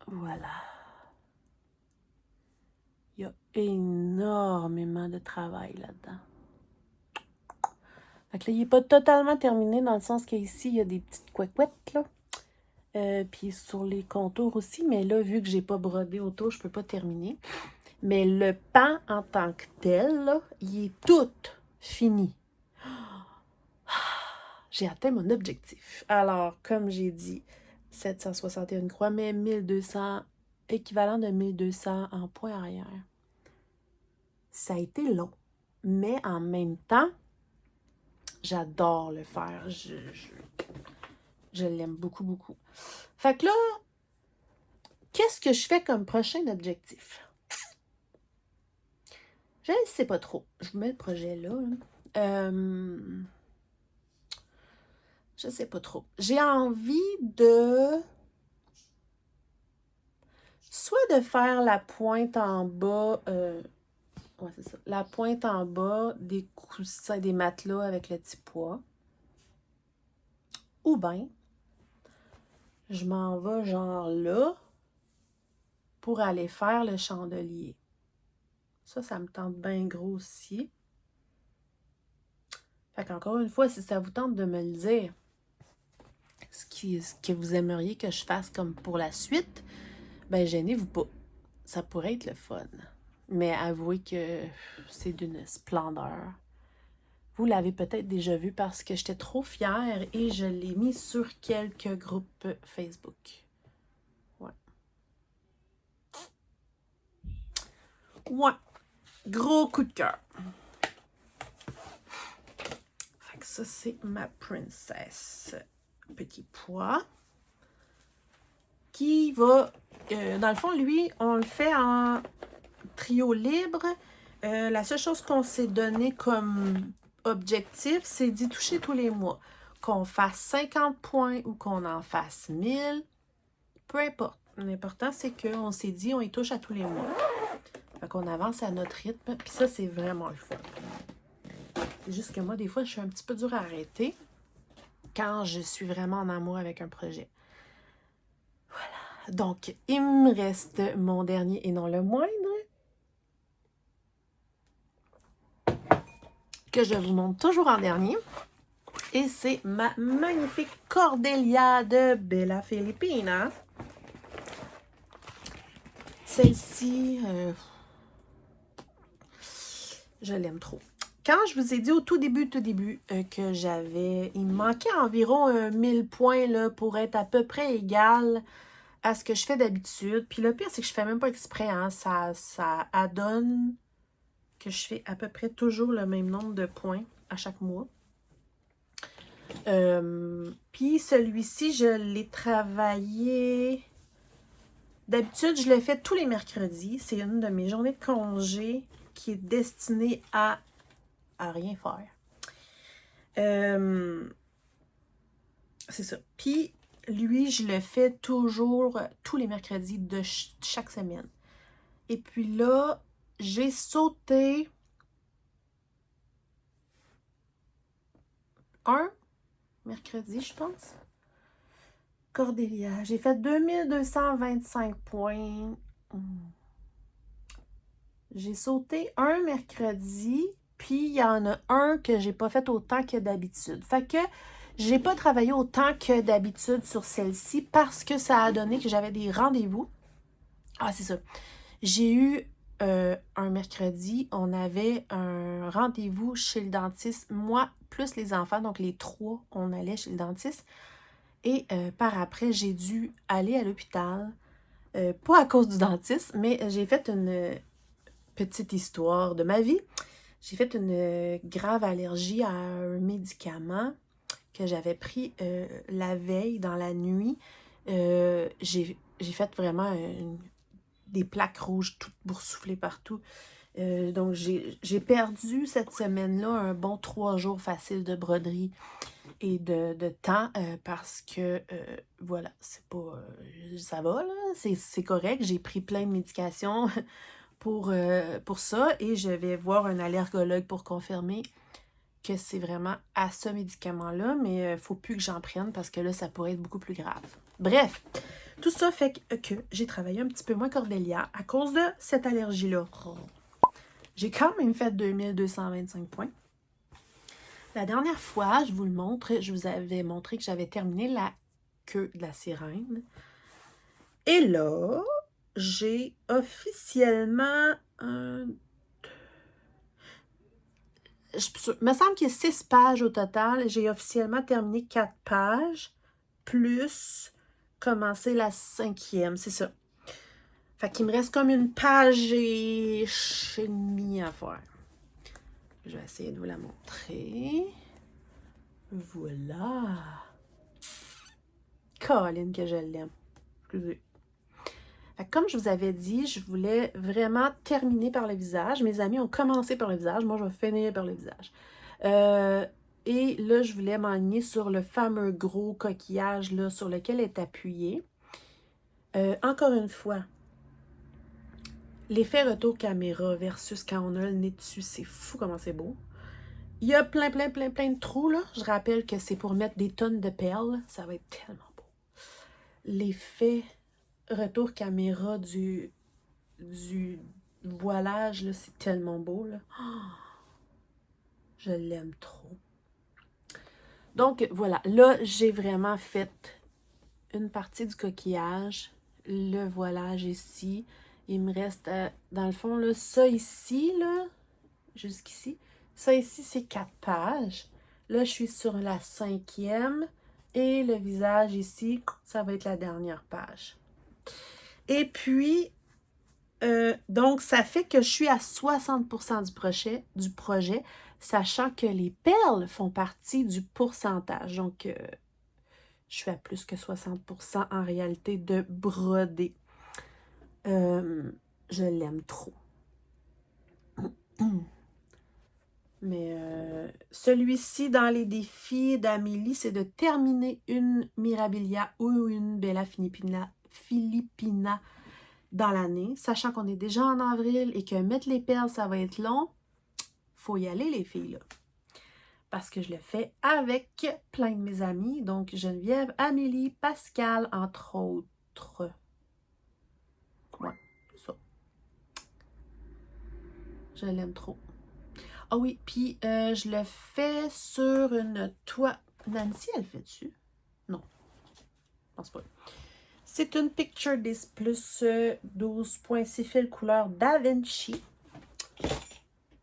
Voilà. Il y a énormément de travail là-dedans. Fait que là, il n'est pas totalement terminé dans le sens qu'ici, il y a des petites couecouettes, là. Puis sur les contours aussi, mais là, vu que j'ai pas brodé autour, je peux pas terminer. Mais le pan en tant que tel, là, il est tout fini. J'ai atteint mon objectif. Alors, comme j'ai dit, 761 croix, mais 1200, équivalent de 1200 en point arrière. Ça a été long, mais en même temps, j'adore le faire. Je l'aime beaucoup, beaucoup. Fait que là, qu'est-ce que je fais comme prochain objectif? Je ne sais pas trop. Je vous mets le projet là. Je ne sais pas trop. J'ai envie de... soit de faire la pointe en bas... ouais, c'est ça. La pointe en bas des coussins, des matelas avec le petit pois. Ou bien, je m'en vais genre là pour aller faire le chandelier. Ça me tente bien gros aussi. Fait qu'encore une fois, si ça vous tente de me le dire, ce que vous aimeriez que je fasse comme pour la suite, ben gênez-vous pas. Ça pourrait être le fun. Mais avouez que c'est d'une splendeur. Vous l'avez peut-être déjà vu parce que j'étais trop fière et je l'ai mis sur quelques groupes Facebook. Ouais. Ouais. Gros coup de cœur. Fait que ça, c'est ma princesse. Petit pois. Qui va... dans le fond, lui, on le fait en trio libre. La seule chose qu'on s'est donné comme objectif, c'est d'y toucher tous les mois. Qu'on fasse 50 points ou qu'on en fasse 1000, peu importe. L'important, c'est qu'on s'est dit, on y touche à tous les mois. Fait qu'on avance à notre rythme, puis ça, c'est vraiment le fun. C'est juste que moi, des fois, je suis un petit peu dure à arrêter quand je suis vraiment en amour avec un projet. Voilà. Donc, il me reste mon dernier et non le moindre, que je vous montre toujours en dernier. Et c'est ma magnifique Cordelia de Bella Filipina. Celle-ci, je l'aime trop. Quand je vous ai dit au tout début que j'avais... Il me manquait environ 1000 points là, pour être à peu près égal à ce que je fais d'habitude. Puis le pire, c'est que je fais même pas exprès. Hein. Ça adonne que je fais à peu près toujours le même nombre de points à chaque mois. Puis celui-ci, je l'ai travaillé... D'habitude, je le fais tous les mercredis. C'est une de mes journées de congé qui est destinée à rien faire. C'est ça. Puis, lui, je le fais toujours tous les mercredis de chaque semaine. Et puis là, j'ai sauté un mercredi, je pense. Cordelia. J'ai fait 2225 points. J'ai sauté un mercredi, puis il y en a un que j'ai pas fait autant que d'habitude. Fait que j'ai pas travaillé autant que d'habitude sur celle-ci parce que ça a donné que j'avais des rendez-vous. Ah, c'est ça. J'ai eu un mercredi, on avait un rendez-vous chez le dentiste, moi plus les enfants, donc les trois, on allait chez le dentiste. Et par après, j'ai dû aller à l'hôpital, pas à cause du dentiste, mais j'ai fait une petite histoire de ma vie. J'ai fait une grave allergie à un médicament que j'avais pris la veille, dans la nuit. J'ai fait vraiment des plaques rouges toutes boursouflées partout. Donc, j'ai perdu cette semaine-là un bon 3 jours faciles de broderie et de temps parce que, voilà, c'est pas... ça va, là, c'est correct. J'ai pris plein de médications pour ça et je vais voir un allergologue pour confirmer que c'est vraiment à ce médicament-là, mais il ne faut plus que j'en prenne parce que là, ça pourrait être beaucoup plus grave. Bref, tout ça fait que j'ai travaillé un petit peu moins Cordélia à cause de cette allergie-là. J'ai quand même fait 2225 points. La dernière fois, je vous le montre, je vous avais montré que j'avais terminé la queue de la sirène. Et là, j'ai officiellement me semble qu'il y a 6 pages au total. J'ai officiellement terminé 4 pages, plus commencer la 5e, c'est ça. Fait qu'il me reste comme une page et demie à faire. Je vais essayer de vous la montrer. Voilà. Colline que je l'aime. Excusez. Comme je vous avais dit, je voulais vraiment terminer par le visage. Mes amis ont commencé par le visage. Moi, je vais finir par le visage. Et là, je voulais m'enligner sur le fameux gros coquillage là, sur lequel est appuyé. Encore une fois, l'effet retour caméra versus quand on a le nez dessus, c'est fou comment c'est beau. Il y a plein de trous, là. Je rappelle que c'est pour mettre des tonnes de perles. Ça va être tellement beau. L'effet retour caméra du voilage, là, c'est tellement beau, là. Oh, je l'aime trop. Donc, voilà. Là, j'ai vraiment fait une partie du coquillage. Le voilage ici. Il me reste, dans le fond, là, ça ici, là, jusqu'ici. Ça ici, c'est 4 pages. Là, je suis sur la 5e. Et le visage ici, ça va être la dernière page. Et puis, donc, ça fait que je suis à 60% du projet, sachant que les perles font partie du pourcentage. Donc, je suis à plus que 60% en réalité de broder. Je l'aime trop. Mais celui-ci, dans les défis d'Amélie, c'est de terminer une Mirabilia ou une Bella Filipina dans l'année, sachant qu'on est déjà en avril et que mettre les perles, ça va être long. Faut y aller, les filles, là. Parce que je le fais avec plein de mes amis. Donc, Geneviève, Amélie, Pascal, entre autres. Ouais, c'est ça. Je l'aime trop. Ah oui, puis je le fais sur une toile. Nancy, elle fait dessus? Non, je pense pas. C'est une Picture Disc Plus 12.6 fil couleur Da Vinci.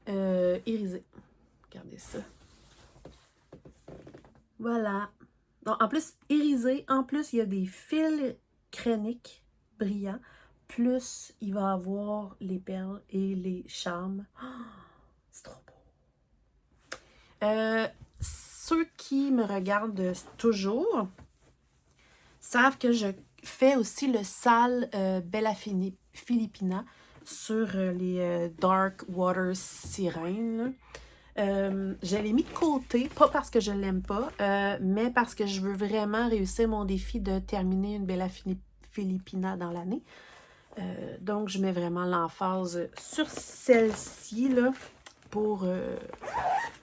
Irisé. Regardez ça. Voilà. Donc, en plus, irisé. En plus, il y a des fils créniques brillants. Plus, il va avoir les perles et les charmes. Oh, c'est trop beau. Ceux qui me regardent toujours savent que je fais aussi le sale Bella Filipina sur les Dark Water Sirène. Je l'ai mis de côté, pas parce que je ne l'aime pas, mais parce que je veux vraiment réussir mon défi de terminer une Bella Filipina dans l'année. Donc, je mets vraiment l'emphase sur celle-ci, là, pour...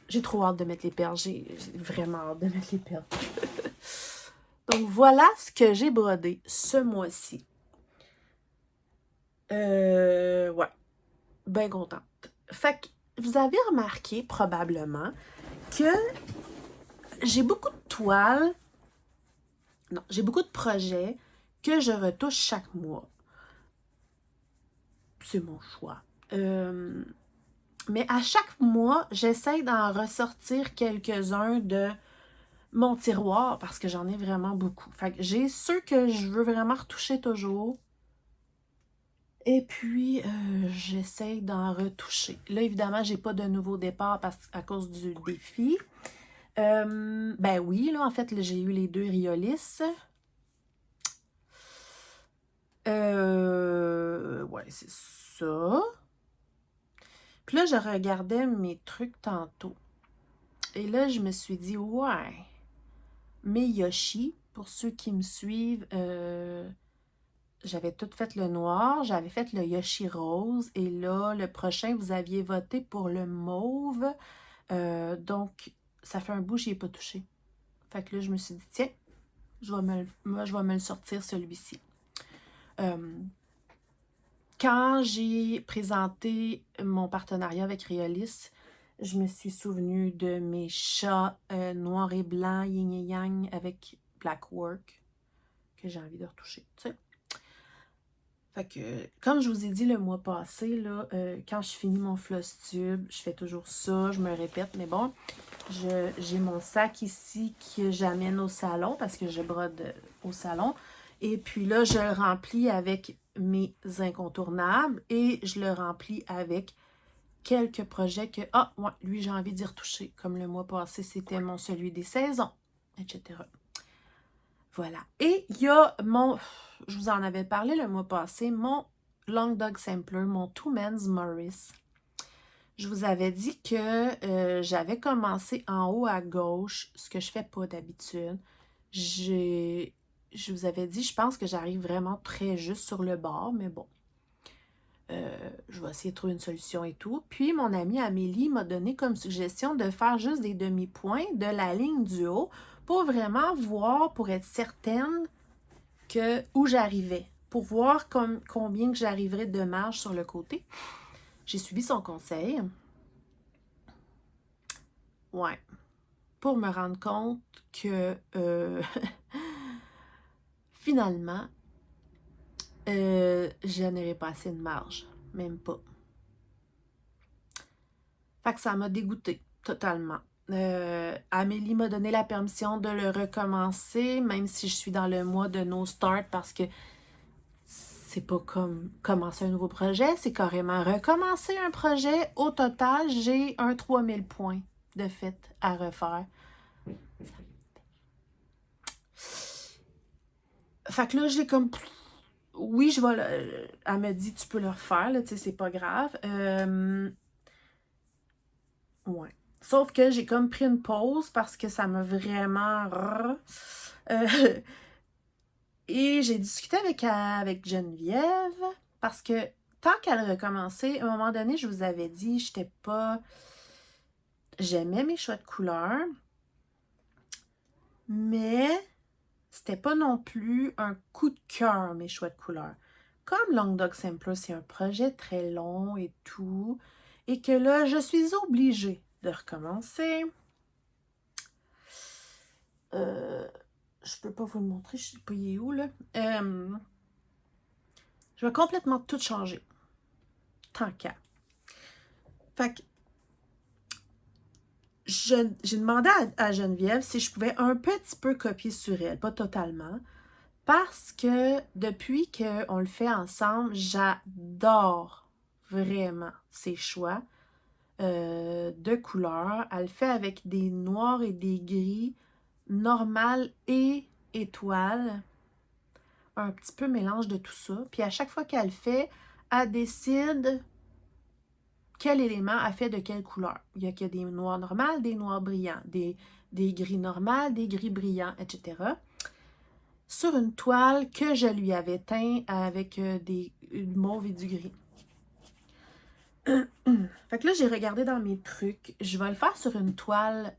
j'ai trop hâte de mettre les perles. J'ai vraiment hâte de mettre les perles. Donc, voilà ce que j'ai brodé ce mois-ci. Ouais. Bien contente. Fait que vous avez remarqué probablement que j'ai beaucoup de toiles. Non, j'ai beaucoup de projets que je retouche chaque mois. C'est mon choix. Mais à chaque mois, j'essaie d'en ressortir quelques-uns de mon tiroir parce que j'en ai vraiment beaucoup. Fait que j'ai ceux que je veux vraiment retoucher toujours. Et puis, j'essaie d'en retoucher. Là, évidemment, j'ai pas de nouveau départ à cause du défi. Ben oui, là, en fait, j'ai eu les 2 Riolis. Ouais, c'est ça. Puis là, je regardais mes trucs tantôt. Et là, je me suis dit, ouais, mes Yoshi, pour ceux qui me suivent, j'avais tout fait le noir, j'avais fait le Yoshi rose, et là, le prochain, vous aviez voté pour le mauve. Donc, ça fait un bout que j'y ai pas touché. Fait que là, je me suis dit, tiens, moi, je vais me le sortir, celui-ci. Quand j'ai présenté mon partenariat avec Riolis, je me suis souvenue de mes chats noirs et blancs, yin et yang, avec Black Work, que j'ai envie de retoucher, tu sais. Fait que, comme je vous ai dit le mois passé, là, quand je finis mon floss tube, je fais toujours ça, je me répète, mais bon, j'ai mon sac ici que j'amène au salon, parce que je brode au salon. Et puis là, je le remplis avec mes incontournables et je le remplis avec quelques projets que, ah, ouais, lui, j'ai envie d'y retoucher. Comme le mois passé, c'était celui des saisons, etc. Voilà. Et il y a je vous en avais parlé le mois passé, mon Long Dog Sampler, mon Two Men's Morris. Je vous avais dit que j'avais commencé en haut à gauche, ce que je fais pas d'habitude. Je vous avais dit, je pense que j'arrive vraiment très juste sur le bord, mais bon. Je vais essayer de trouver une solution et tout. Puis, mon amie Amélie m'a donné comme suggestion de faire juste des demi-points de la ligne du haut pour vraiment voir, pour être certaine où j'arrivais, pour voir combien que j'arriverais de marge sur le côté. J'ai suivi son conseil. Ouais. Pour me rendre compte que finalement, je n'aurais pas assez de marge. Même pas. Fait que ça m'a dégoûtée totalement. Amélie m'a donné la permission de le recommencer, même si je suis dans le mois de no start, parce que c'est pas comme commencer un nouveau projet, c'est carrément recommencer un projet. Au total, j'ai un 3000 points de fait à refaire. Fait que là, j'ai comme... Oui, je vais elle me dit, tu peux le refaire, là, tu sais, c'est pas grave. Ouais. Sauf que j'ai comme pris une pause parce que ça m'a vraiment... et j'ai discuté avec Geneviève parce que tant qu'elle recommençait, à un moment donné, je vous avais dit, j'étais pas... J'aimais mes choix de couleurs, mais c'était pas non plus un coup de cœur, mes choix de couleurs. Comme Long Dog Sampler, c'est un projet très long et tout, et que là, je suis obligée de recommencer. Je peux pas vous le montrer, je sais pas il est où, là. Je vais complètement tout changer. Tant qu'à. Fait que j'ai demandé à Geneviève si je pouvais un petit peu copier sur elle, pas totalement, parce que depuis qu'on le fait ensemble, j'adore vraiment ses choix de couleurs. Elle le fait avec des noirs et des gris, normal et étoiles. Un petit peu mélange de tout ça. Puis à chaque fois qu'elle le fait, elle décide quel élément a fait de quelle couleur. Il y a des noirs normales, des noirs brillants, des gris normales, des gris brillants, etc. Sur une toile que je lui avais teint avec du mauve et du gris. Fait que là, j'ai regardé dans mes trucs. Je vais le faire sur une toile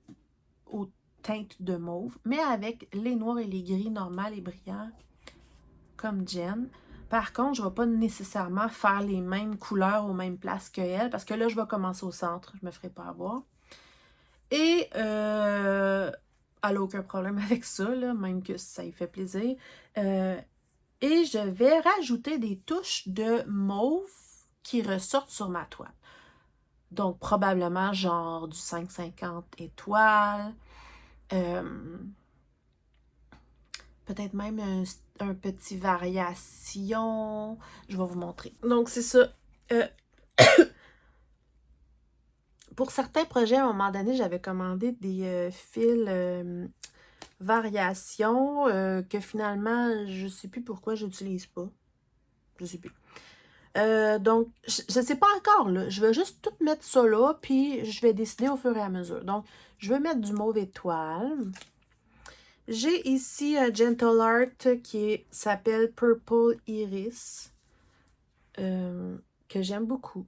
aux teintes de mauve, mais avec les noirs et les gris normales et brillants, comme Jen. Par contre, je ne vais pas nécessairement faire les mêmes couleurs aux mêmes places qu'elle, parce que là, je vais commencer au centre. Je ne me ferai pas avoir. Et elle n'a aucun problème avec ça, là, même que ça lui fait plaisir. Et je vais rajouter des touches de mauve qui ressortent sur ma toile. Donc, probablement genre du 5,50 étoiles. Peut-être même un petit variation. Je vais vous montrer. Donc, c'est ça. Pour certains projets, à un moment donné, j'avais commandé des fils variations que finalement, je ne sais plus pourquoi je n'utilise pas. Je ne sais plus. Donc, je ne sais pas encore, là. Je vais juste tout mettre ça là, puis je vais décider au fur et à mesure. Donc, je vais mettre du mauve étoile. J'ai ici un Gentle Art qui s'appelle Purple Iris, que j'aime beaucoup.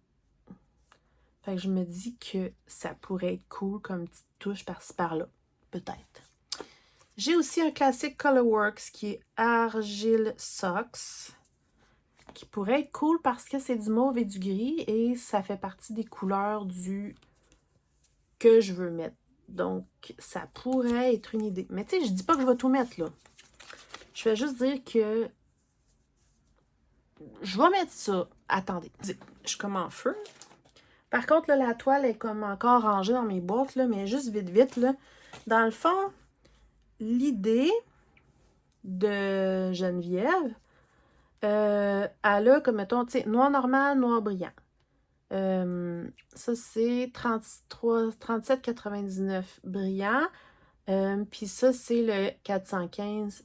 Fait que je me dis que ça pourrait être cool comme petite touche par-ci par-là. Peut-être. J'ai aussi un classique Colorworks qui est Argile Socks, qui pourrait être cool parce que c'est du mauve et du gris et ça fait partie des couleurs que je veux mettre. Donc, ça pourrait être une idée. Mais tu sais, je dis pas que je vais tout mettre, là. Je vais juste dire que je vais mettre ça. Attendez, je suis comme en feu. Par contre, là, la toile est comme encore rangée dans mes boîtes, là, mais juste vite, vite, là. Dans le fond, l'idée de Geneviève, elle a, comme mettons, tu sais, noir normal, noir brillant. Ça, c'est 37,99 brillant. Puis ça, c'est le 415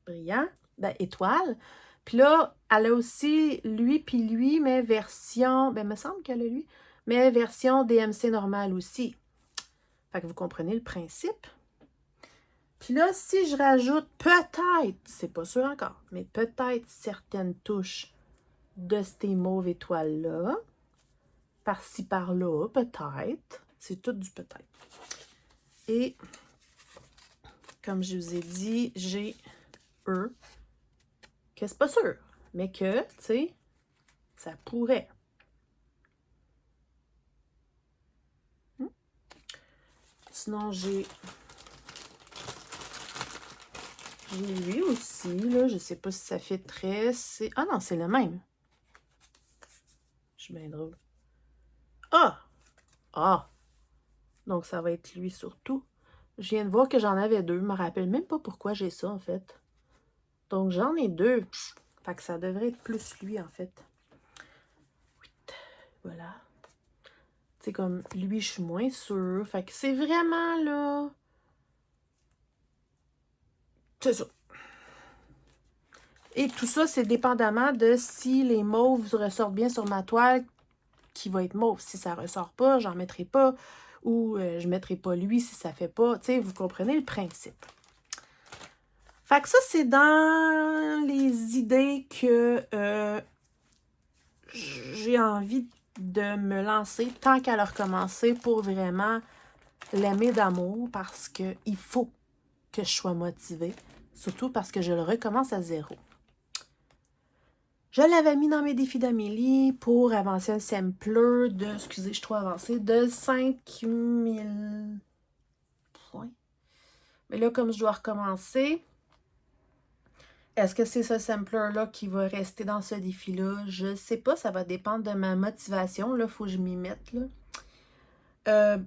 brillant, ben, étoile. Puis là, elle a aussi lui, puis lui, mais version, ben, il me semble qu'elle a lui, mais version DMC normale aussi. Fait que vous comprenez le principe. Puis là, si je rajoute peut-être, c'est pas sûr encore, mais peut-être certaines touches de ces mauves étoiles-là, par-ci, par-là, peut-être. C'est tout du peut-être. Et, comme je vous ai dit, j'ai eux, que c'est pas sûr, mais que, tu sais, ça pourrait. Sinon, j'ai lui aussi, là, je sais pas si ça fait très... Ah non, c'est le même. Je suis bien drôle. Ah! Ah! Donc, ça va être lui surtout. Je viens de voir que j'en avais deux. Je me rappelle même pas pourquoi j'ai ça, en fait. Donc, j'en ai deux. Fait que ça devrait être plus lui, en fait. Oui. Voilà. Tu sais, comme lui, je suis moins sûre. Fait que c'est vraiment, là... C'est ça. Et tout ça, c'est dépendamment de si les mauves ressortent bien sur ma toile, qui va être mauve. Si ça ressort pas, j'en mettrai pas. Ou je mettrai pas lui si ça fait pas. Tu sais, vous comprenez le principe. Fait que ça, c'est dans les idées que j'ai envie de me lancer tant qu'à le recommencer pour vraiment l'aimer d'amour parce qu'il faut que je sois motivée. Surtout parce que je le recommence à zéro. Je l'avais mis dans mes défis d'Amélie pour avancer un sampler de, excusez, je suis trop avancée, de 5000 points. Mais là, comme je dois recommencer, est-ce que c'est ce sampler-là qui va rester dans ce défi-là? Je sais pas, ça va dépendre de ma motivation. Là, il faut que je m'y mette. Là.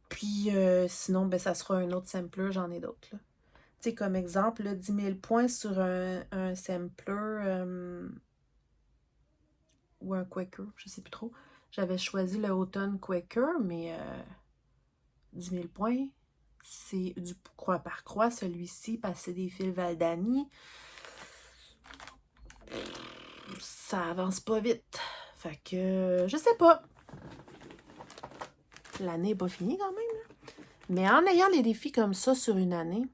Puis sinon, ben, ça sera un autre sampler, j'en ai d'autres. Tu sais, comme exemple, là, 10 000 points sur un sampler ou un Quaker, je sais plus trop. J'avais choisi le Autumn Quaker, mais 10 000 points, c'est du croix par croix, celui-ci, passer des fils Valdani. Ça avance pas vite. Fait que, je sais pas. L'année n'est pas finie quand même. Là. Mais en ayant des défis comme ça sur une année,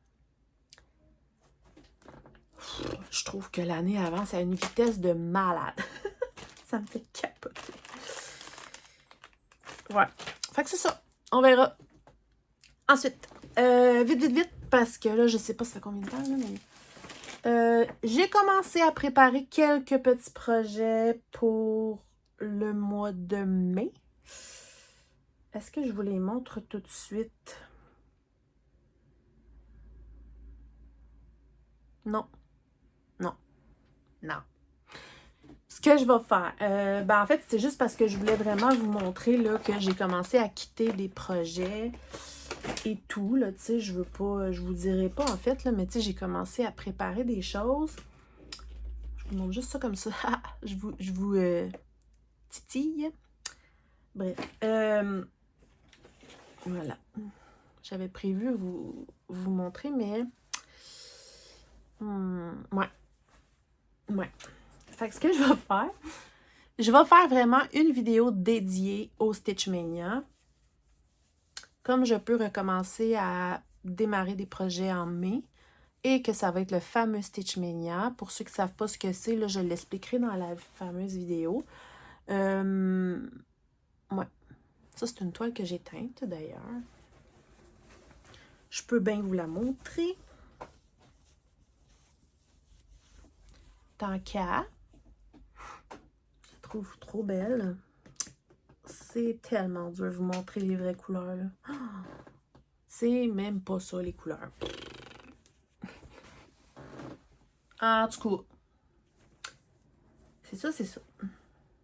je trouve que l'année avance à une vitesse de malade. Ça me fait capoter. Ouais. Fait que c'est ça. On verra. Ensuite, vite, vite, vite, parce que là, je sais pas ça fait combien de temps, là, mais... j'ai commencé à préparer quelques petits projets pour le mois de mai. Est-ce que je vous les montre tout de suite? Non. Non. Non. Ce que je vais faire, ben en fait, c'est juste parce que je voulais vraiment vous montrer là, que j'ai commencé à quitter des projets et tout, là, tu sais, je veux pas, je vous dirai pas en fait, là, mais tu sais, j'ai commencé à préparer des choses. Je vous montre juste ça comme ça. je vous titille. Bref, voilà. J'avais prévu vous montrer, mais... ouais. Ouais. Fait que ce que je vais faire vraiment une vidéo dédiée au Stitchmania. Comme je peux recommencer à démarrer des projets en mai et que ça va être le fameux Stitchmania. Pour ceux qui ne savent pas ce que c'est, là, je l'expliquerai dans la fameuse vidéo. Ouais. Ça, c'est une toile que j'ai teinte, d'ailleurs. Je peux bien vous la montrer. Tant qu'à. Je la trouve trop belle. C'est tellement dur de vous montrer les vraies couleurs, là. C'est même pas ça, les couleurs. En tout cas, c'est ça, c'est ça.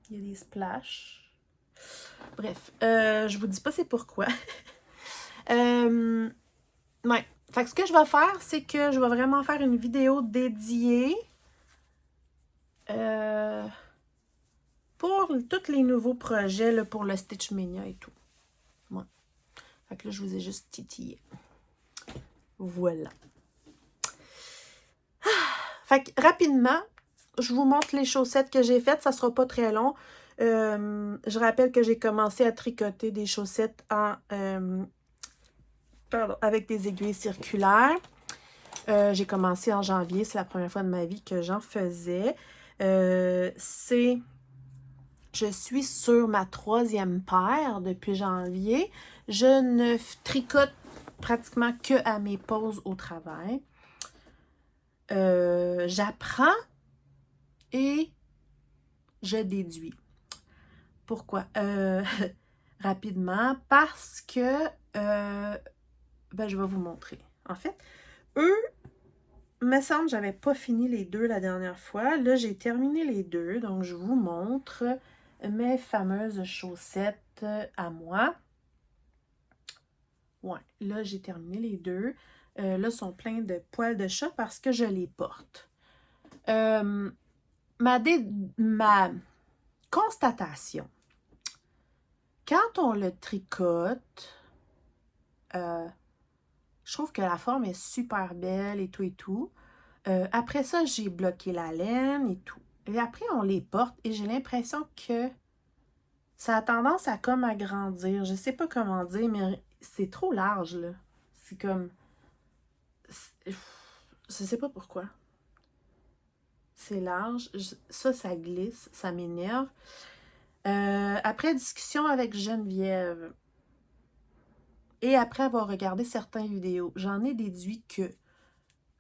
Il y a des splashes. Bref, je vous dis pas c'est pourquoi. Ouais. Fait que ce que je vais faire, c'est que je vais vraiment faire une vidéo dédiée pour tous les nouveaux projets là, pour le Stitchmania et tout. Ouais. Fait que là, je vous ai juste titillé. Voilà. Fait que rapidement, je vous montre les chaussettes que j'ai faites. Ça sera pas très long. Je rappelle que j'ai commencé à tricoter des chaussettes avec des aiguilles circulaires. J'ai commencé en janvier. C'est la première fois de ma vie que j'en faisais. Je suis sur ma 3e paire depuis janvier. Je ne tricote pratiquement que à mes pauses au travail. J'apprends et je déduis. Pourquoi? Rapidement, parce que je vais vous montrer. En fait, me semble que j'avais pas fini les 2 la dernière fois. Là, j'ai terminé les 2, donc je vous montre mes fameuses chaussettes à moi. Ouais, là, j'ai terminé les 2. Là, sont pleins de poils de chat parce que je les porte. Ma constatation. Quand on le tricote, je trouve que la forme est super belle et tout et tout. Après ça, j'ai bloqué la laine et tout. Et après, on les porte et j'ai l'impression que ça a tendance à comme agrandir. Je sais pas comment dire, mais c'est trop large, là. C'est comme... Je sais pas pourquoi. C'est large. Ça glisse. Ça m'énerve. Après discussion avec Geneviève et après avoir regardé certaines vidéos, j'en ai déduit que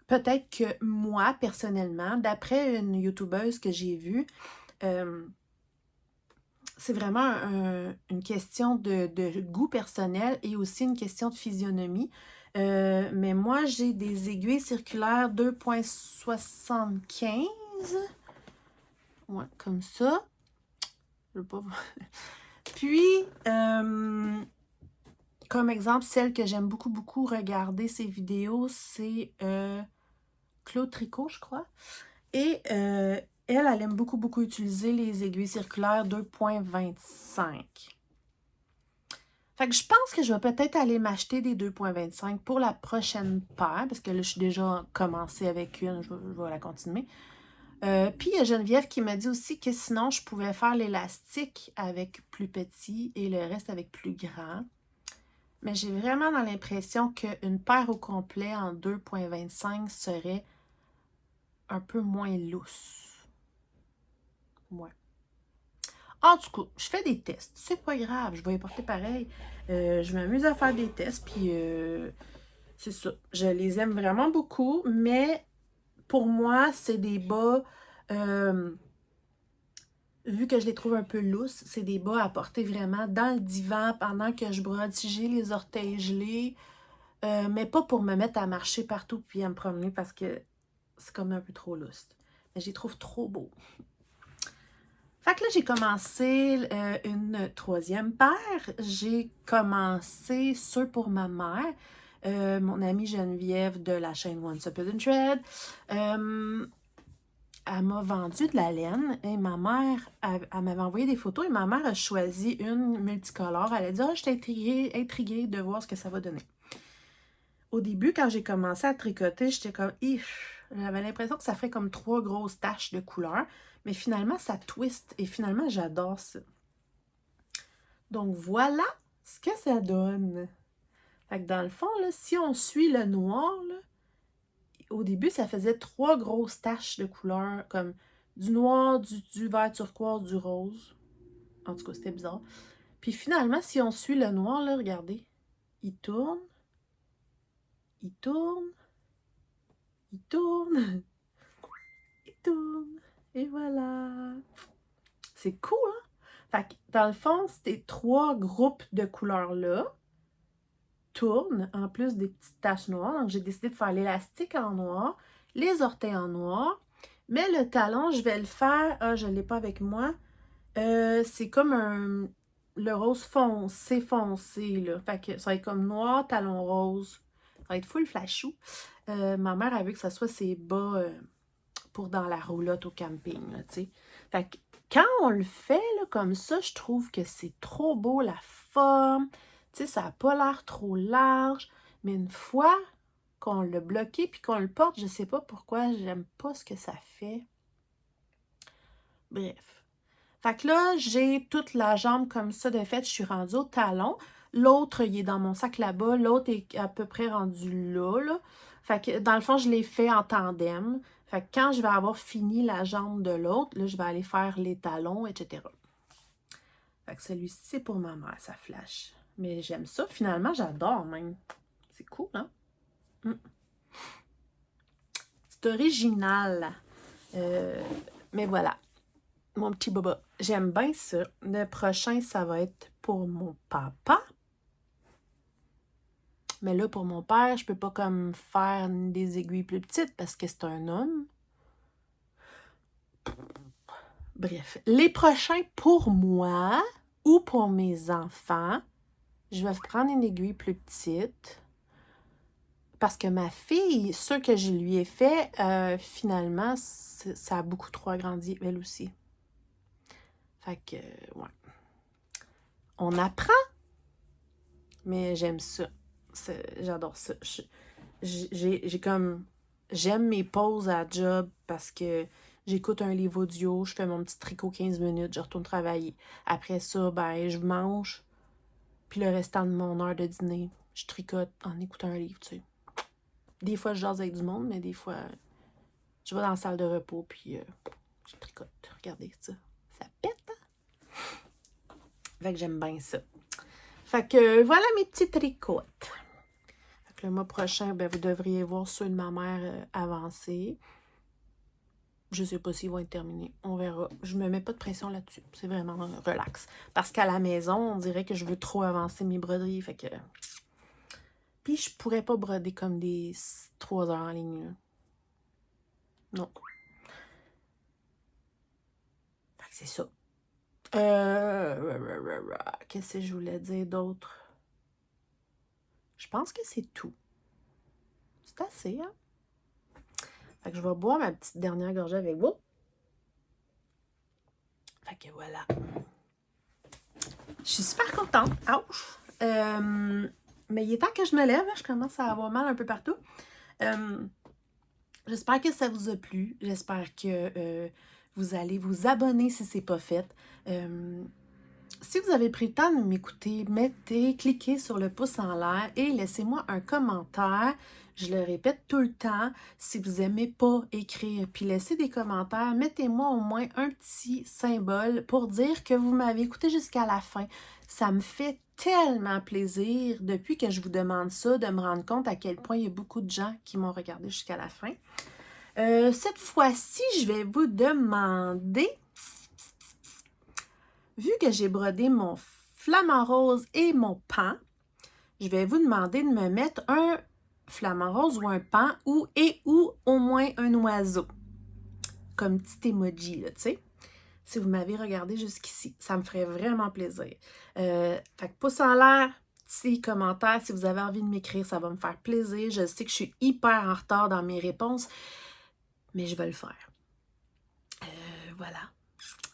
peut-être que moi, personnellement, d'après une youtubeuse que j'ai vue, c'est vraiment une question de goût personnel et aussi une question de physionomie. Mais moi, j'ai des aiguilles circulaires 2,75. Ouais, comme ça. Je veux pas vous... Puis, comme exemple, celle que j'aime beaucoup, beaucoup regarder ses vidéos, c'est Claude Tricot, je crois. Et elle aime beaucoup, beaucoup utiliser les aiguilles circulaires 2,25. Fait que je pense que je vais peut-être aller m'acheter des 2,25 pour la prochaine paire, parce que là, je suis déjà commencée avec une, je vais la continuer. Puis, il y a Geneviève qui m'a dit aussi que sinon, je pouvais faire l'élastique avec plus petit et le reste avec plus grand. Mais j'ai vraiment dans l'impression qu'une paire au complet en 2,25 serait un peu moins lousse. Ouais. En tout cas, je fais des tests. C'est pas grave, je vais y porter pareil. Je m'amuse à faire des tests, puis c'est ça. Je les aime vraiment beaucoup, mais pour moi, c'est des bas, vu que je les trouve un peu lousses, c'est des bas à porter vraiment dans le divan pendant que je brode. Si j'ai les orteils gelés, mais pas pour me mettre à marcher partout puis à me promener parce que c'est comme un peu trop lousse. Mais je les trouve trop beaux. Fait que là, j'ai commencé une 3e paire. J'ai commencé ceux pour ma mère. Mon amie Geneviève de la chaîne Once Upon a Thread. Elle m'a vendu de la laine et ma mère, elle m'avait envoyé des photos et ma mère a choisi une multicolore. Elle a dit « Ah, je suis intriguée de voir ce que ça va donner. » Au début, quand j'ai commencé à tricoter, j'étais comme « J'avais l'impression que ça ferait comme 3 grosses taches de couleur. » Mais finalement, ça twist. Et finalement, j'adore ça. Donc, voilà ce que ça donne. Fait que dans le fond, là, si on suit le noir, là, au début, ça faisait 3 grosses taches de couleur, comme du noir, du vert turquoise, du rose. En tout cas, c'était bizarre. Puis finalement, si on suit le noir, là, regardez, il tourne, il tourne, il tourne, il tourne, et voilà. C'est cool, hein? Fait que, dans le fond, ces 3 groupes de couleurs-là tournent, en plus des petites taches noires. Donc, j'ai décidé de faire l'élastique en noir, les orteils en noir, mais le talon, je vais le faire... Ah, je ne l'ai pas avec moi. C'est comme le rose foncé, foncé, là. Fait que ça va être comme noir, talon rose. Ça va être full flashou. Ma mère a vu que ça soit ses bas pour dans la roulotte au camping, là, tu sais. Fait que quand on le fait, là, comme ça, je trouve que c'est trop beau, la forme. Tu sais, ça n'a pas l'air trop large. Mais une fois qu'on l'a bloqué puis qu'on le porte, je sais pas pourquoi, j'aime pas ce que ça fait. Bref. Fait que là, j'ai toute la jambe comme ça. De fait, je suis rendue au talon. L'autre, il est dans mon sac là-bas. L'autre est à peu près rendu là, là. Fait que dans le fond, je l'ai fait en tandem. Fait que quand je vais avoir fini la jambe de l'autre, là, je vais aller faire les talons, etc. Fait que celui-ci, c'est pour ma mère, ça flash. Mais j'aime ça. Finalement, j'adore même. C'est cool, hein? C'est original. Mais voilà. Mon petit boba. J'aime bien ça. Le prochain, ça va être pour mon papa. Mais là, pour mon père, je peux pas comme faire des aiguilles plus petites parce que c'est un homme. Bref, les prochains pour moi ou pour mes enfants, je vais prendre une aiguille plus petite. Parce que ma fille, ce que je lui ai fait, finalement, ça a beaucoup trop agrandi, elle aussi. Fait que, ouais. On apprend, mais j'aime ça. J'adore ça. J'ai comme... J'aime mes pauses à job parce que j'écoute un livre audio, je fais mon petit tricot 15 minutes, je retourne travailler. Après ça, ben, je mange, puis le restant de mon heure de dîner, je tricote en écoutant un livre, tu sais. Des fois, je jase avec du monde, mais des fois, je vais dans la salle de repos, puis je tricote. Regardez ça. Ça pète, hein? Fait que j'aime bien ça. Fait que voilà mes petits tricots. Fait que le mois prochain, ben, vous devriez voir ceux de ma mère avancer. Je sais pas s'ils vont être terminés. On verra. Je me mets pas de pression là-dessus. C'est vraiment relax. Parce qu'à la maison, on dirait que je veux trop avancer mes broderies. Fait que... Puis je pourrais pas broder comme des 3 heures en ligne, là. Non. Fait que c'est ça. Qu'est-ce que je voulais dire d'autre? Je pense que c'est tout. C'est assez, hein? Fait que je vais boire ma petite dernière gorgée avec vous. Fait que voilà. Je suis super contente. Ouch! Mais il est temps que je me lève. Je commence à avoir mal un peu partout. J'espère que ça vous a plu. J'espère que vous allez vous abonner si ce n'est pas fait. Si vous avez pris le temps de m'écouter, cliquez sur le pouce en l'air et laissez-moi un commentaire. Je le répète tout le temps. Si vous n'aimez pas écrire puis laisser des commentaires, mettez-moi au moins un petit symbole pour dire que vous m'avez écouté jusqu'à la fin. Ça me fait tellement plaisir depuis que je vous demande ça, de me rendre compte à quel point il y a beaucoup de gens qui m'ont regardé jusqu'à la fin. Cette fois-ci, je vais vous demander... Vu que j'ai brodé mon flamant rose et mon pan, je vais vous demander de me mettre un flamant rose ou un pan ou au moins un oiseau. Comme petit emoji, là, tu sais. Si vous m'avez regardé jusqu'ici, ça me ferait vraiment plaisir. Fait que pouce en l'air, petit commentaire. Si vous avez envie de m'écrire, ça va me faire plaisir. Je sais que je suis hyper en retard dans mes réponses, mais je vais le faire. Voilà.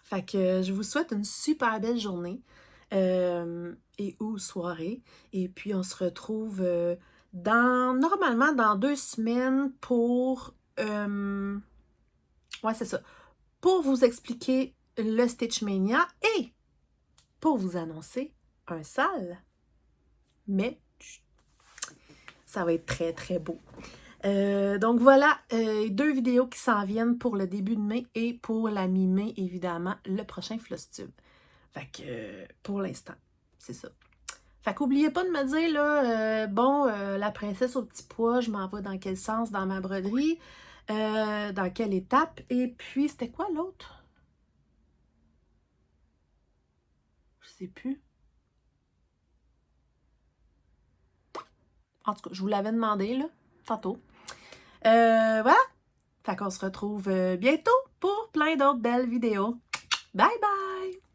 Fait que je vous souhaite une super belle journée et ou soirée. Et puis, on se retrouve normalement dans 2 semaines pour... ouais, c'est ça. pour vous expliquer le Stitchmania et pour vous annoncer un sale, mais ça va être très, très beau. Donc voilà, 2 vidéos qui s'en viennent pour le début de mai et pour la mi-mai, évidemment, le prochain Flosstube. Fait que, pour l'instant, c'est ça. Fait qu'oubliez pas de me dire, là, bon, la princesse au petit pois, je m'en vais dans quel sens dans ma broderie, dans quelle étape, et puis, c'était quoi l'autre? Je sais plus. En tout cas, je vous l'avais demandé, là, tantôt. Voilà. Fait qu'on se retrouve bientôt pour plein d'autres belles vidéos. Bye bye!